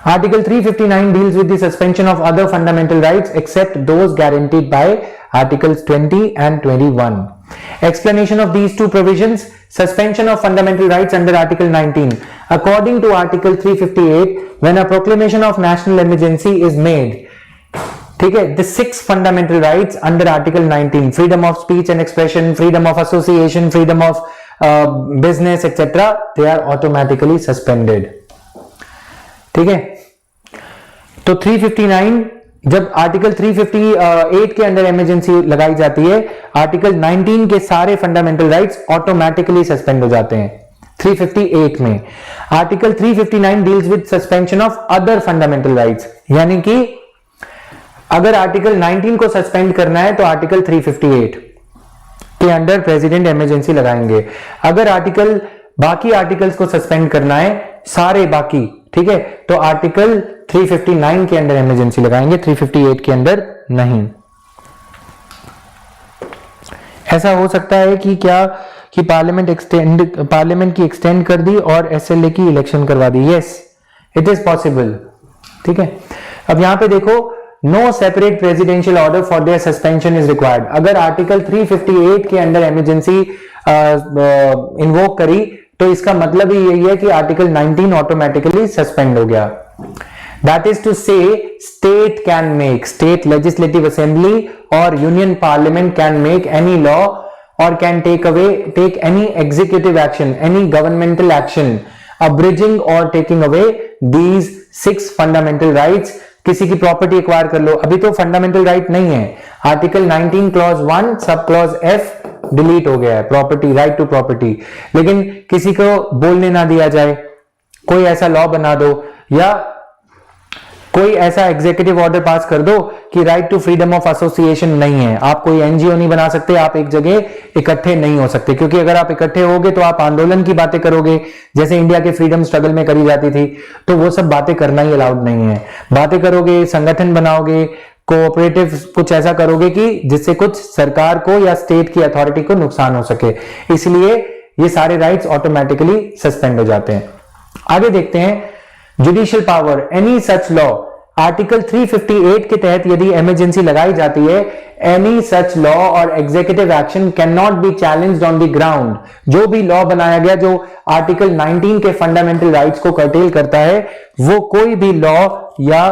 Article 359 deals with the suspension of other fundamental rights except those guaranteed by Articles 20 and 21. Explanation of these two provisions. Suspension of fundamental rights under Article 19. According to Article 358, when a proclamation of national emergency is made, ठीक है, the 6 fundamental rights under Article 19, freedom of speech and expression, freedom of association, freedom of business, etc., they are automatically suspended. ठीक है, तो 359 जब article 358 के अंदर emergency लगाई जाती है, आर्टिकल 19 के सारे फंडामेंटल राइट्स ऑटोमेटिकली सस्पेंड हो जाते हैं 358 में. Article 359 deals with suspension of other fundamental rights, यानी कि अगर आर्टिकल 19 को सस्पेंड करना है तो आर्टिकल 358 के अंडर प्रेसिडेंट इमरजेंसी लगाएंगे. अगर आर्टिकल बाकी आर्टिकल्स को सस्पेंड करना है सारे बाकी, ठीक है, तो आर्टिकल 359 के अंदर इमरजेंसी लगाएंगे, 358 के अंदर नहीं. ऐसा हो सकता है कि क्या कि पार्लियामेंट की एक्सटेंड कर दी और एसएलए की इलेक्शन करवा दी. Yes, it is possible. ठीक है, अब यहां पे देखो, no separate presidential order for their suspension is required. अगर आर्टिकल 358 के अंदर इमरजेंसी इन्वोक करी तो इसका मतलब ही यही है कि आर्टिकल 19 ऑटोमेटिकली सस्पेंड हो गया. That is to say state legislative assembly और union parliament can make any law और can take any executive action, any governmental action abridging और taking away these 6 fundamental rights. किसी की प्रॉपर्टी एक्वायर कर लो, अभी तो फंडामेंटल राइट नहीं है. Article 19 clause 1 sub clause F delete हो गया है, प्रॉपर्टी, राइट टू प्रॉपर्टी. लेकिन किसी को बोलने ना दिया जाए, कोई ऐसा लॉ बना दो या कोई ऐसा एग्जीक्यूटिव ऑर्डर पास कर दो कि right to freedom of association नहीं है, आप कोई एनजीओ नहीं बना सकते, आप एक जगह इकट्ठे नहीं हो सकते, क्योंकि अगर आप इकट्ठे होगे तो आप आंदोलन की बातें करोगे जैसे इंडिया के फ्रीडम स्ट्रगल में करी जाती थी, तो वो सब बातें करना ही अलाउड नहीं है. बातें करोगे, संगठन बनाओगे, कोऑपरेटिव कुछ ऐसा करोगे कि जिससे कुछ सरकार को या स्टेट की अथॉरिटी को नुकसान हो सके, इसलिए ये सारे राइट्स ऑटोमेटिकली सस्पेंड हो जाते हैं. आगे देखते हैं judicial power. Any such law, article 358 के तहत यदि इमरजेंसी लगाई जाती है, एनी सच लॉ और executive action can not be challenged on the ground. जो भी लॉ बनाया गया जो आर्टिकल 19 के फंडामेंटल राइट्स को कर्टेल करता है, वो कोई भी लॉ या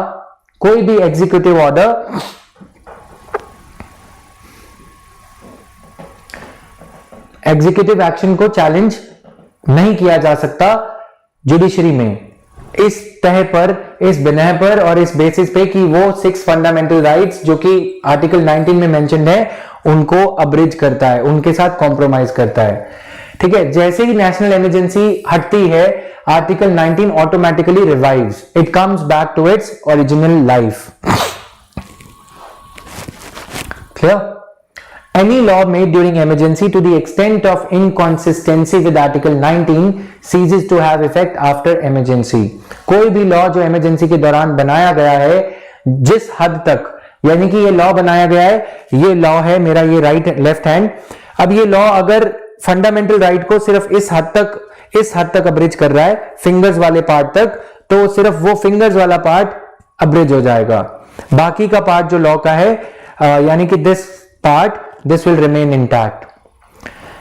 कोई भी एग्जीक्यूटिव ऑर्डर एग्जीक्यूटिव एक्शन को चैलेंज नहीं किया जा सकता जुडिशरी में. इस तह पर, इस बिना पर और इस बेसिस पे कि वो 6 फंडामेंटल राइट्स जो कि आर्टिकल 19 में मेंशन्ड है उनको अब्रिज करता है, उनके साथ कॉम्प्रोमाइज करता है. ठीक है, जैसे ही नेशनल इमरजेंसी हटती है, article 19 automatically revives, it comes back to its original life. Clear? Any law made during emergency to the extent of inconsistency with Article 19 ceases to have effect after emergency. कोई भी law जो emergency के दौरान बनाया गया है, जिस हद तक, यानी कि ये लॉ बनाया गया है, ये लॉ है मेरा, ये राइट लेफ्ट हैंड. अब ये लॉ अगर फंडामेंटल राइट को सिर्फ इस हद तक अब्रिज कर रहा है, फिंगर्स वाले पार्ट तक, तो सिर्फ वो फिंगर्स वाला पार्ट अब्रिज हो जाएगा. बाकी का पार्ट जो लॉ का है, यानी कि this will remain intact.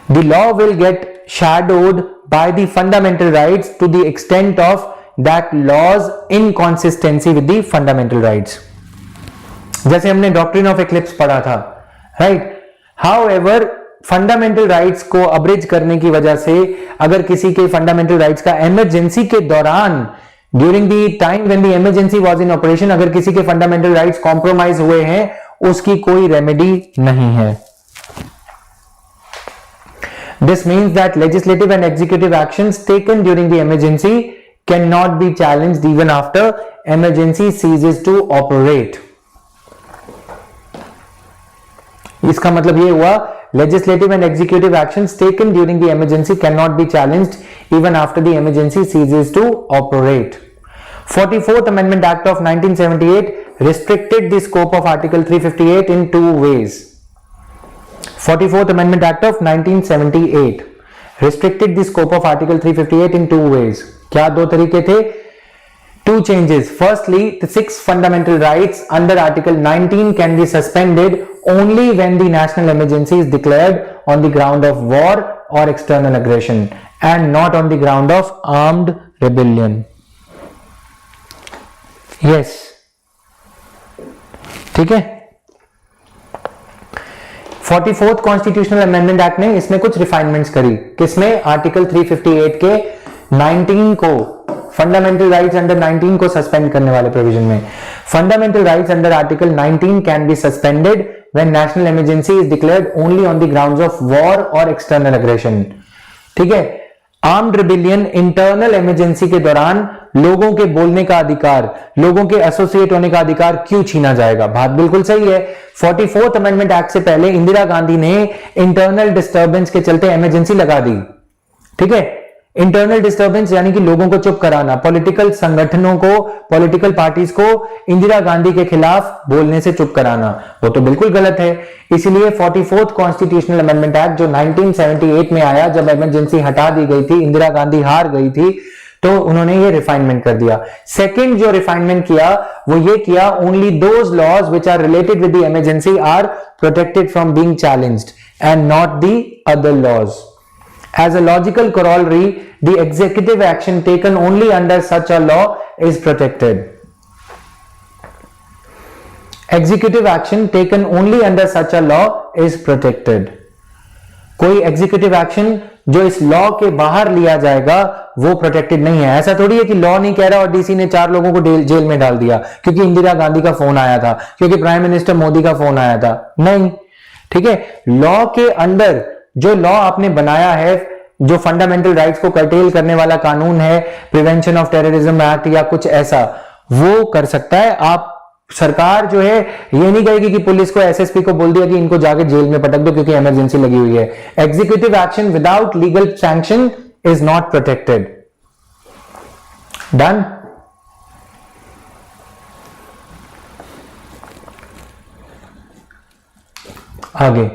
The law will get shadowed by the fundamental rights to the extent of that law's inconsistency with the fundamental rights. जैसे हमने डॉक्ट्रिन ऑफ एक्लिप्स पढ़ा था, राइट? However, फंडामेंटल राइट्स को abridge करने की वजह से अगर किसी के फंडामेंटल राइट्स का इमरजेंसी के दौरान, during the time when the emergency was in operation, अगर किसी के फंडामेंटल राइट्स कॉम्प्रोमाइज हुए हैं, उसकी कोई रेमेडी नहीं है. This means that legislative and executive actions taken during the emergency cannot be challenged even after emergency ceases to operate. इसका मतलब ये हुआ, legislative and executive actions taken during the emergency cannot be challenged even after the emergency ceases to operate. 44th Amendment Act of 1978 restricted the scope of Article 358 in two ways. 44th Amendment Act of 1978 restricted the scope of Article 358 in two ways. क्या दो तरीके थे? Two changes. Firstly, the 6 fundamental rights under Article 19 can be suspended only when the national emergency is declared on the ground of war or external aggression and not on the ground of armed rebellion. Yes. ठीक है. 44th constitutional amendment act ने इसमें कुछ refinements करी. किसमें? Article 358 के 19 को, fundamental rights under 19 को सस्पेंड करने वाले प्रोविजन में. Fundamental rights under article 19 can be suspended when national emergency is declared only on the grounds of war और एक्सटर्नल एग्रेशन. ठीक है. आर्म्ड रिबिलियन, इंटरनल इमरजेंसी के दौरान लोगों के बोलने का अधिकार, लोगों के एसोसिएट होने का अधिकार क्यों छीना जाएगा? बात बिल्कुल सही है. 44th अमेंडमेंट एक्ट से पहले इंदिरा गांधी ने इंटरनल डिस्टर्बेंस के चलते इमरजेंसी लगा दी. ठीक है. इंटरनल डिस्टर्बेंस यानी कि लोगों को चुप कराना, पॉलिटिकल संगठनों को, पॉलिटिकल पार्टीज को इंदिरा गांधी के खिलाफ बोलने से चुप कराना, वो तो बिल्कुल गलत है. इसीलिए 44th कॉन्स्टिट्यूशनल अमेंडमेंट एक्ट जो 1978 में आया, जब इमरजेंसी हटा दी गई थी, इंदिरा गांधी हार गई थी, तो उन्होंने ये रिफाइनमेंट कर दिया. सेकंड जो रिफाइनमेंट किया वो ये किया, only those laws which are related with the emergency are protected from being challenged and not the other laws. As a logical corollary, the executive action taken only under such a law is protected. Executive action taken only under such a law is protected. कोई executive action जो इस law के बाहर लिया जाएगा वो protected नहीं है. ऐसा थोड़ी है कि लॉ नहीं कह रहा और डीसी ने 4 लोगों को जेल में डाल दिया क्योंकि इंदिरा गांधी का फोन आया था, क्योंकि प्राइम मिनिस्टर मोदी का फोन आया था. नहीं. ठीक है. लॉ के अंडर जो लॉ आपने बनाया है, जो फंडामेंटल राइट्स को कर्टेल करने वाला कानून है, प्रिवेंशन ऑफ टेररिज्म एक्ट या कुछ ऐसा, वो कर सकता है. आप सरकार जो है ये नहीं कहेगी कि पुलिस को, एसएसपी को बोल दिया कि इनको जाके जेल में पटक दो क्योंकि इमरजेंसी लगी हुई है. Executive action without legal sanction is not protected. Done. आगे,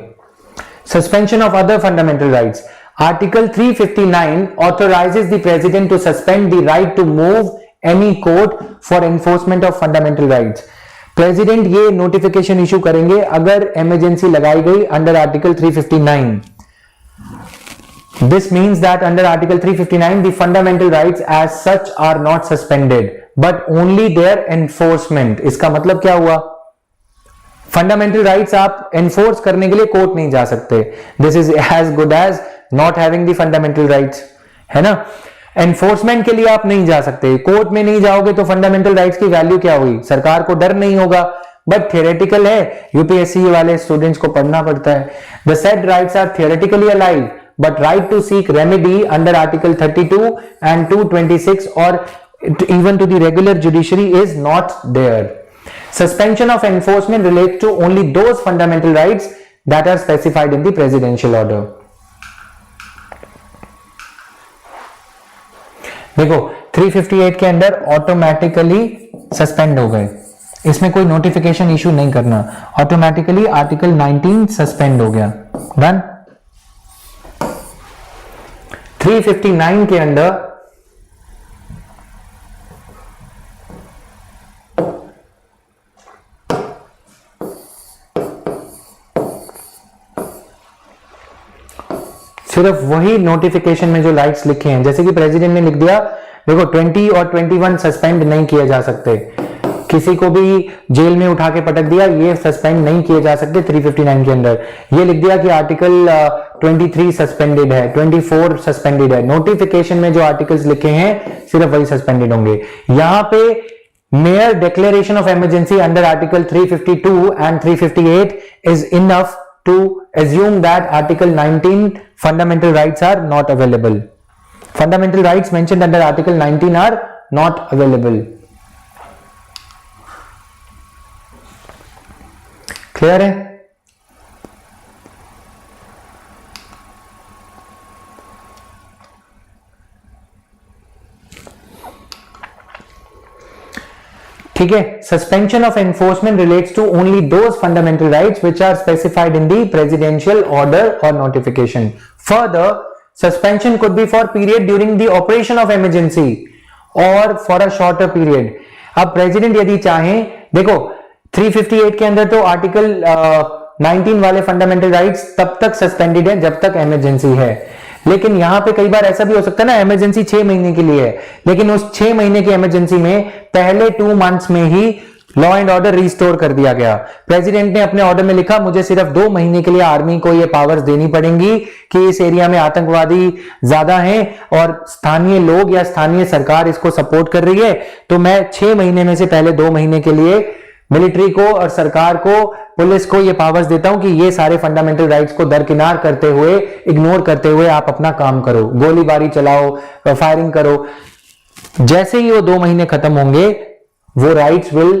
suspension of other fundamental rights. Article 359 authorizes the president to suspend the right to move any court for enforcement of fundamental rights. President ये notification issue करेंगे अगर emergency लगाई गई under Article 359. This means that under Article 359 the fundamental rights as such are not suspended but only their enforcement. इसका मतलब क्या हुआ? Fundamental rights आप एनफोर्स करने के लिए कोर्ट नहीं जा सकते. This is as good as not having the fundamental rights, है ना. एनफोर्समेंट के लिए आप नहीं जा सकते, कोर्ट में नहीं जाओगे तो फंडामेंटल राइट्स की वैल्यू क्या हुई? सरकार को डर नहीं होगा. बट थियोरेटिकल है, यूपीएससी वाले स्टूडेंट्स को पढ़ना पड़ता है. The said rights are theoretically alive but right to seek remedy under article 32 and 226 और even to the regular judiciary is not there. Suspension of enforcement relates to only those fundamental rights that are specified in the presidential order. देखो 358 के अंदर automatically suspend हो गए, इसमें कोई notification issue नहीं करना, ऑटोमेटिकली आर्टिकल 19 सस्पेंड हो गया. डन. 359 के अंदर सिर्फ वही नोटिफिकेशन में जो राइट्स लिखे हैं, जैसे कि प्रेसिडेंट ने लिख दिया, देखो 20 और 21 सस्पेंड नहीं किए जा सकते, किसी को भी जेल में उठा के पटक दिया, ये सस्पेंड नहीं किए जा सकते 359 के अंदर. ये लिख दिया कि आर्टिकल 23 सस्पेंडेड है, 24 सस्पेंडेड है. नोटिफिकेशन में जो आर्टिकल्स लिखे हैं सिर्फ वही सस्पेंडेड होंगे. यहां पे mayor declaration of emergency under article 352 and 358 is enough to assume that article 19 fundamental rights are not available. Fundamental rights mentioned under article 19 are not available. Clear है? ठीक है, suspension of enforcement relates to only those fundamental rights which are specified in the presidential order और notification. Further, suspension could be for period during the operation of emergency और for a shorter period. अब president यदि चाहें, देखो 358 के अंदर तो article 19 वाले फंडामेंटल राइट्स तब तक सस्पेंडेड है जब तक इमरजेंसी है, लेकिन यहां पे कई बार ऐसा भी हो सकता है ना, इमरजेंसी 6 महीने के लिए है, लेकिन उस 6 महीने की इमरजेंसी में पहले 2 मंथ्स में ही लॉ एंड ऑर्डर रिस्टोर कर दिया गया। प्रेसिडेंट ने अपने ऑर्डर में लिखा मुझे सिर्फ 2 महीने के लिए आर्मी को ये पावर्स देनी पड़ेंगी कि इस एरिया में आतंकवादी ज्यादा हैं और स्थानीय लोग या स्थानीय सरकार इसको सपोर्ट कर रही है, तो मैं 6 महीने में से पहले 2 महीने के लिए मिलिट्री को और सरकार को, पुलिस को ये पावर्स देता हूं कि ये सारे फंडामेंटल राइट्स को दरकिनार करते हुए, इग्नोर करते हुए आप अपना काम करो, गोलीबारी चलाओ, फायरिंग करो। जैसे ही वो 2 महीने खत्म होंगे वो rights will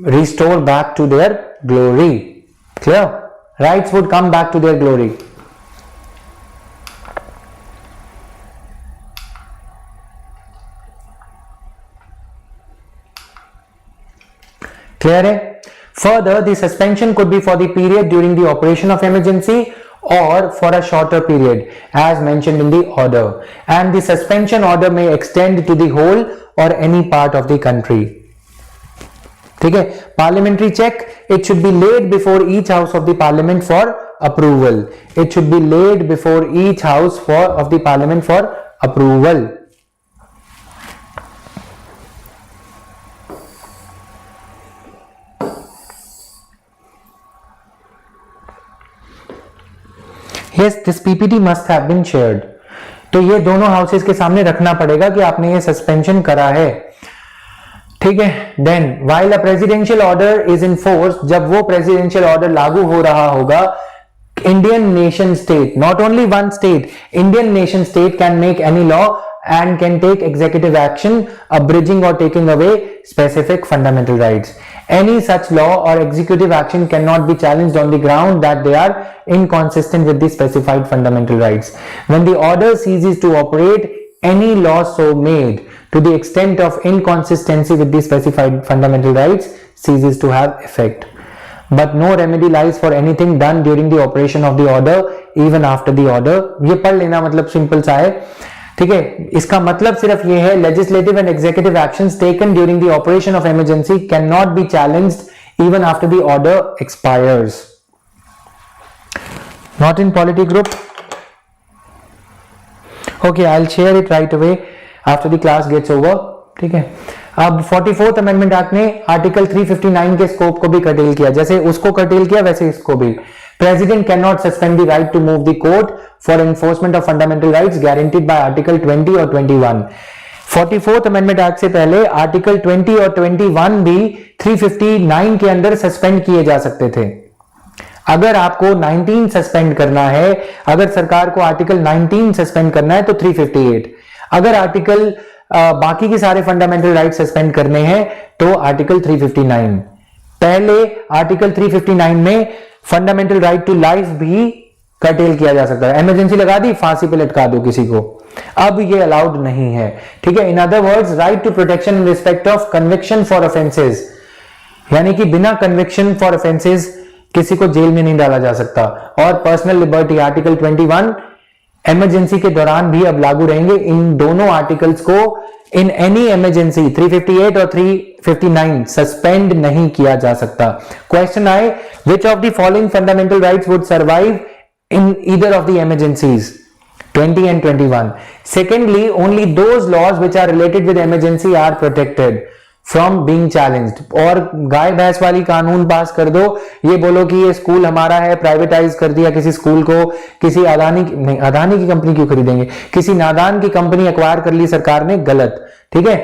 restore back to their glory. Clear? Rights would come back to their glory. Clear है? Further, the suspension could be for the period during the operation of emergency or for a shorter period, as mentioned in the order. And the suspension order may extend to the whole or any part of the country. ठीक है? Parliamentary check, it should be laid before each house of the parliament for approval. It should be laid before each house of the parliament for approval. Yes, this PPT must have been shared. तो ये दोनों houses के सामने रखना पड़ेगा कि आपने ये सस्पेंशन करा है। ठीक है, then while a presidential order is in force, जब वो प्रेसिडेंशियल ऑर्डर लागू हो रहा होगा, Indian nation state, not only one state, Indian nation state can make any law and can take executive action abridging or taking away specific fundamental rights. Any such law or executive action cannot be challenged on the ground that they are inconsistent with the specified fundamental rights. When the order ceases to operate, any law so made to the extent of inconsistency with the specified fundamental rights ceases to have effect. But no remedy lies for anything done during the operation of the order, even after the order. ये पढ़ लेना, मतलब simple सा है। ठीक है, इसका मतलब सिर्फ ये है, legislative and executive actions taken during the operation of emergency can not be challenged even after the order expires. Not in polity group? Okay, I will share it right away after the class gets over. ठीक है, अब 44th amendment act ने article 359 के scope को भी cartel किया, जैसे उसको कर्टेल किया वैसे इसको भी। President can not suspend the right to move the court for enforcement of fundamental rights guaranteed by article 20 और 21। 44th अमेंडमेंट एक्ट से पहले आर्टिकल 20 और 21 भी 359 के अंदर सस्पेंड किए जा सकते थे। अगर आपको 19 सस्पेंड करना है, अगर सरकार को आर्टिकल 19 सस्पेंड करना है तो 358, अगर आर्टिकल बाकी के सारे फंडामेंटल राइट सस्पेंड करने हैं तो आर्टिकल 359। पहले आर्टिकल 359 में फंडामेंटल राइट टू लाइफ भी कर्टेल किया जा सकता है, इमरजेंसी लगा दी, फांसी पे लटका दो किसी को, अब ये अलाउड नहीं है। ठीक है, in other words, right to protection in respect of conviction for offences, यानी कि बिना कन्विक्शन फॉर ऑफेंसेस किसी को जेल में नहीं डाला जा सकता। और पर्सनल लिबर्टी आर्टिकल 21 इमरजेंसी के दौरान भी अब लागू रहेंगे। इन दोनों आर्टिकल्स को इन एनी इमरजेंसी 358 और 359 सस्पेंड नहीं किया जा सकता। क्वेश्चन आए, which of the following fundamental rights would survive in either of the emergencies 20 and 21? Secondly, only those laws which are related with emergency are protected from being challenged. और गाय भैंस वाली कानून पास कर दो, ये बोलो कि ये स्कूल हमारा है, प्राइवेटाइज कर दिया किसी स्कूल को, किसी अदानी की कंपनी क्यों खरीदेंगे, किसी नादान की कंपनी एक्वायर कर ली सरकार ने, गलत। ठीक है,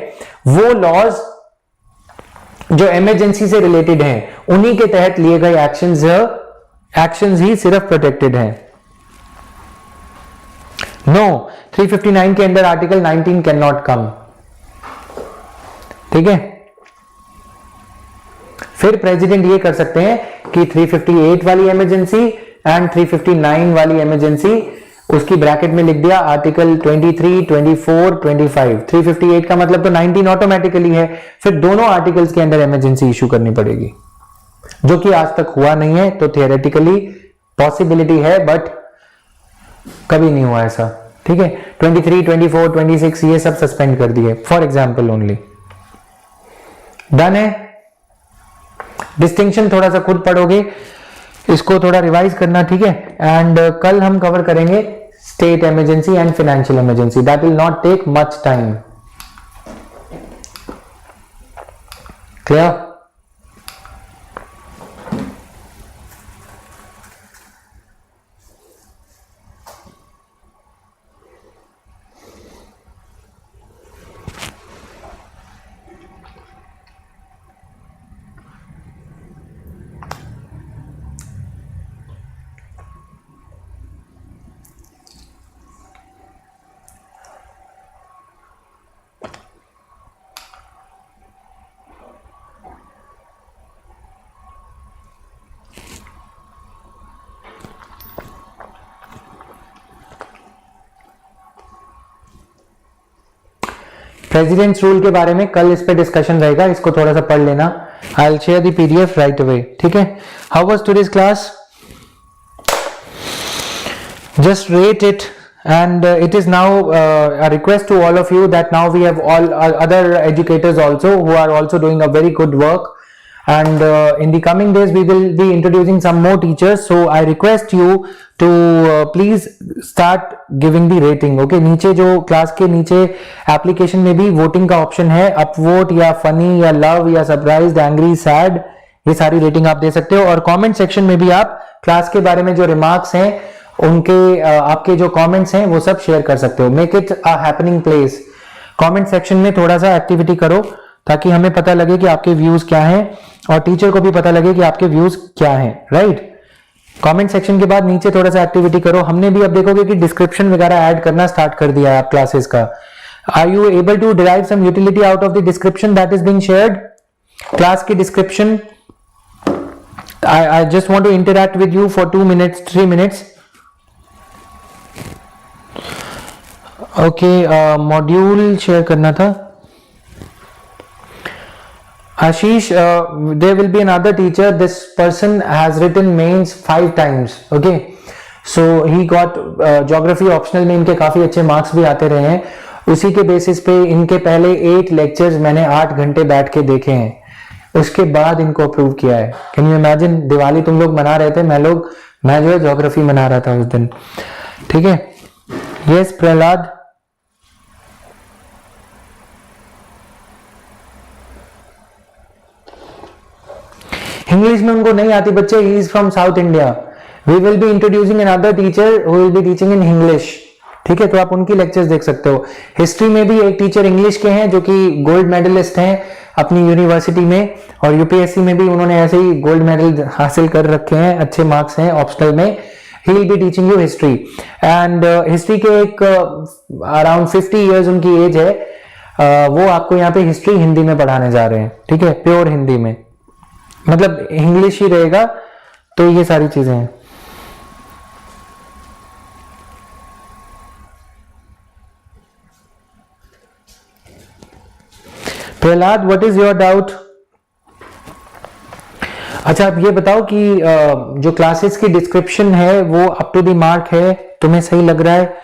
वो लॉज जो इमरजेंसी से रिलेटेड हैं उन्हीं के तहत लिए गए एक्शंस ही सिर्फ प्रोटेक्टेड हैं। नो, 359 के अंदर आर्टिकल 19 कैन नॉट कम। ठीक है, फिर प्रेसिडेंट ये कर सकते हैं कि 358 वाली इमरजेंसी एंड 359 वाली इमरजेंसी उसकी ब्रैकेट में लिख दिया आर्टिकल 23, 24, 25, 358 का मतलब तो 19 ऑटोमेटिकली है, फिर दोनों आर्टिकल्स के अंदर इमरजेंसी इशू करनी पड़ेगी, जो कि आज तक हुआ नहीं है। तो थियोरेटिकली पॉसिबिलिटी है बट कभी नहीं हुआ ऐसा, ठीक है। 23, 24, 26 ये सब सस्पेंड कर दिए फॉर एग्जाम्पल ओनली। डन है। डिस्टिंक्शन थोड़ा सा खुद पढ़ोगे, इसको थोड़ा रिवाइज करना, ठीक है। एंड कल हम कवर करेंगे state emergency and financial emergency, that will not take much time. Clear? President's rule के बारे में कल इस पे डिस्कशन रहेगा, इसको थोड़ा सा पढ़ लेना। आई will share the PDF right away, ठीक है। How was today's class? Just rate it, and it is now a request to all of you that now we have all other educators also who are also doing a very good work, and in the coming days we will be introducing some more teachers, so I request you to please start giving the rating, okay। नीचे जो class के नीचे application में भी voting का option है, upvote या funny या लव या सरप्राइज्ड, एंग्री, सैड, ये सारी रेटिंग आप दे सकते हो। और कमेंट सेक्शन में भी आप क्लास के बारे में जो रिमार्क्स हैं, उनके आपके जो कमेंट्स हैं वो सब शेयर कर सकते हो। Make it a happening place. Comment section में थोड़ा सा एक्टिविटी करो ताकि हमें पता लगे कि आपके व्यूज क्या हैं और टीचर को भी पता लगे कि आपके व्यूज क्या हैं, राइट। कमेंट सेक्शन के बाद नीचे थोड़ा सा एक्टिविटी करो। हमने भी अब देखोगे कि डिस्क्रिप्शन वगैरह ऐड करना स्टार्ट कर दिया है आप क्लासेस का। Are you able to derive some utility out of the description that is being shared? Class की description, I just want to interact with you for 2 minutes 3 minutes। Okay, module share करना था। Ashish, there will be another teacher. This person has written mains 5 times. Okay, so he got geography optional में इनके काफी अच्छे marks भी आते रहे हैं। उसी के बेसिस पे इनके पहले 8 लेक्चर्स मैंने 8 घंटे बैठ के देखे हैं, उसके बाद इनको अप्रूव किया है। Can you imagine? दिवाली तुम लोग मना रहे थे, मैं जो है ज्योग्राफी मना रहा था उस दिन, ठीक है। यस प्रहलाद, इंग्लिश में उनको नहीं आती बच्चे, he is from south India. We will be introducing another teacher who will be teaching in English, ठीक है। तो आप उनकी लेक्चर्स देख सकते हो। हिस्ट्री में भी एक टीचर इंग्लिश के हैं जो कि गोल्ड मेडलिस्ट हैं अपनी यूनिवर्सिटी में, और यूपीएससी में भी उन्होंने ऐसे ही गोल्ड मेडल हासिल कर रखे हैं, अच्छे मार्क्स हैं ऑप्शनल में। He will be teaching you history, and history के एक अराउंड 50 years उनकी एज है। वो आपको यहाँ पे हिस्ट्री हिंदी में पढ़ाने जा रहे हैं, ठीक है, प्योर हिंदी में, मतलब इंग्लिश ही रहेगा। तो ये सारी चीजें हैं। Prahlad, what is your doubt? अच्छा, आप ये बताओ कि जो क्लासेस की डिस्क्रिप्शन है वो अप टू द मार्क है, तुम्हें सही लग रहा है?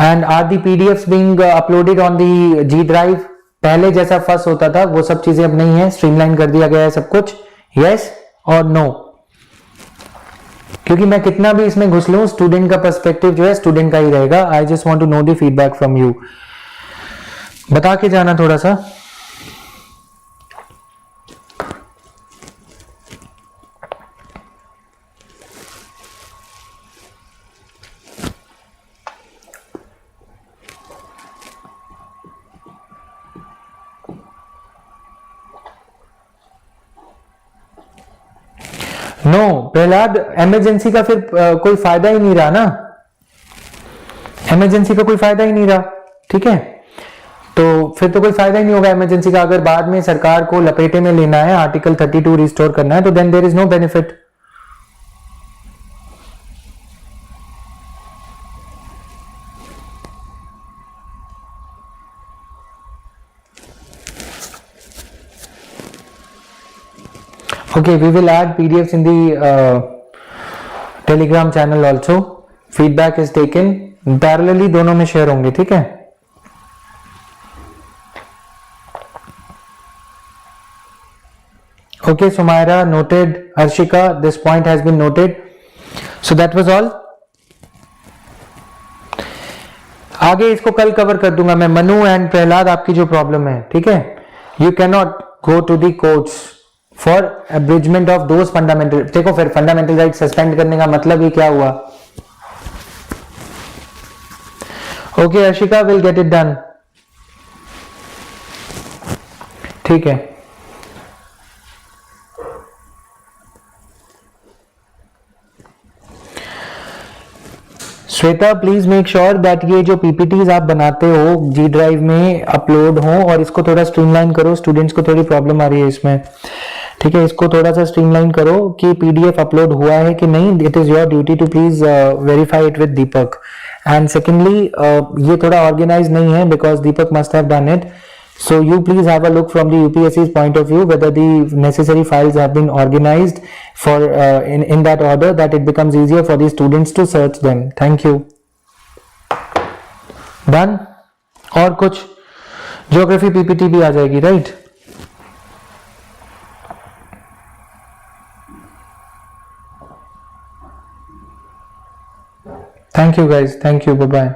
And are the PDFs being uploaded on the G drive? पहले जैसा फर्स्ट होता था वो सब चीजें अब नहीं है, स्ट्रीमलाइन कर दिया गया है सब कुछ। यस और नो? क्योंकि मैं कितना भी इसमें घुस लूं, स्टूडेंट का पर्सपेक्टिव जो है स्टूडेंट का ही रहेगा। I just want to know the feedback from you. बता के जाना थोड़ा सा। नो प्रहलाद, इमरजेंसी का फिर कोई फायदा ही नहीं रहा ना, इमरजेंसी का कोई फायदा ही नहीं रहा, ठीक है। तो फिर तो कोई फायदा ही नहीं होगा इमरजेंसी का। अगर बाद में सरकार को लपेटे में लेना है, आर्टिकल 32 रिस्टोर करना है, तो then there is no benefit. Okay, we will add PDFs in the Telegram channel also. Feedback is taken. Parallelly दोनों में share होंगे, ठीक है? Okay, Sumaira noted. Arshika, this point has been noted. So that was all. आगे इसको कल cover कर दूंगा मैं. मनु एंड प्रहलाद, आपकी जो प्रॉब्लम है, ठीक है, you can not go to the courts for abridgement of those fundamental. देखो फिर फंडामेंटल राइट सस्पेंड करने का मतलब ही क्या हुआ. Okay Arshika, will get it done. ठीक है. Shweta, please make sure that ये जो पीपीटीज आप बनाते हो जी ड्राइव में अपलोड हो, और इसको थोड़ा स्ट्रीमलाइन करो. स्टूडेंट्स को थोड़ी प्रॉब्लम आ रही है इसमें, ठीक है. इसको थोड़ा सा स्ट्रीमलाइन करो कि पीडीएफ अपलोड हुआ है कि नहीं. It is your duty to please verify it with Deepak. And secondly, ये थोड़ा ऑर्गेनाइज नहीं है because Deepak must have done it. So you please have a look from the UPSC's point of view whether the necessary files have been organized for in that order that it becomes easier for the students to search them. Thank you. Done. और कुछ geography PPT भी आ जाएगी, right? Thank you guys. Thank you. Bye bye.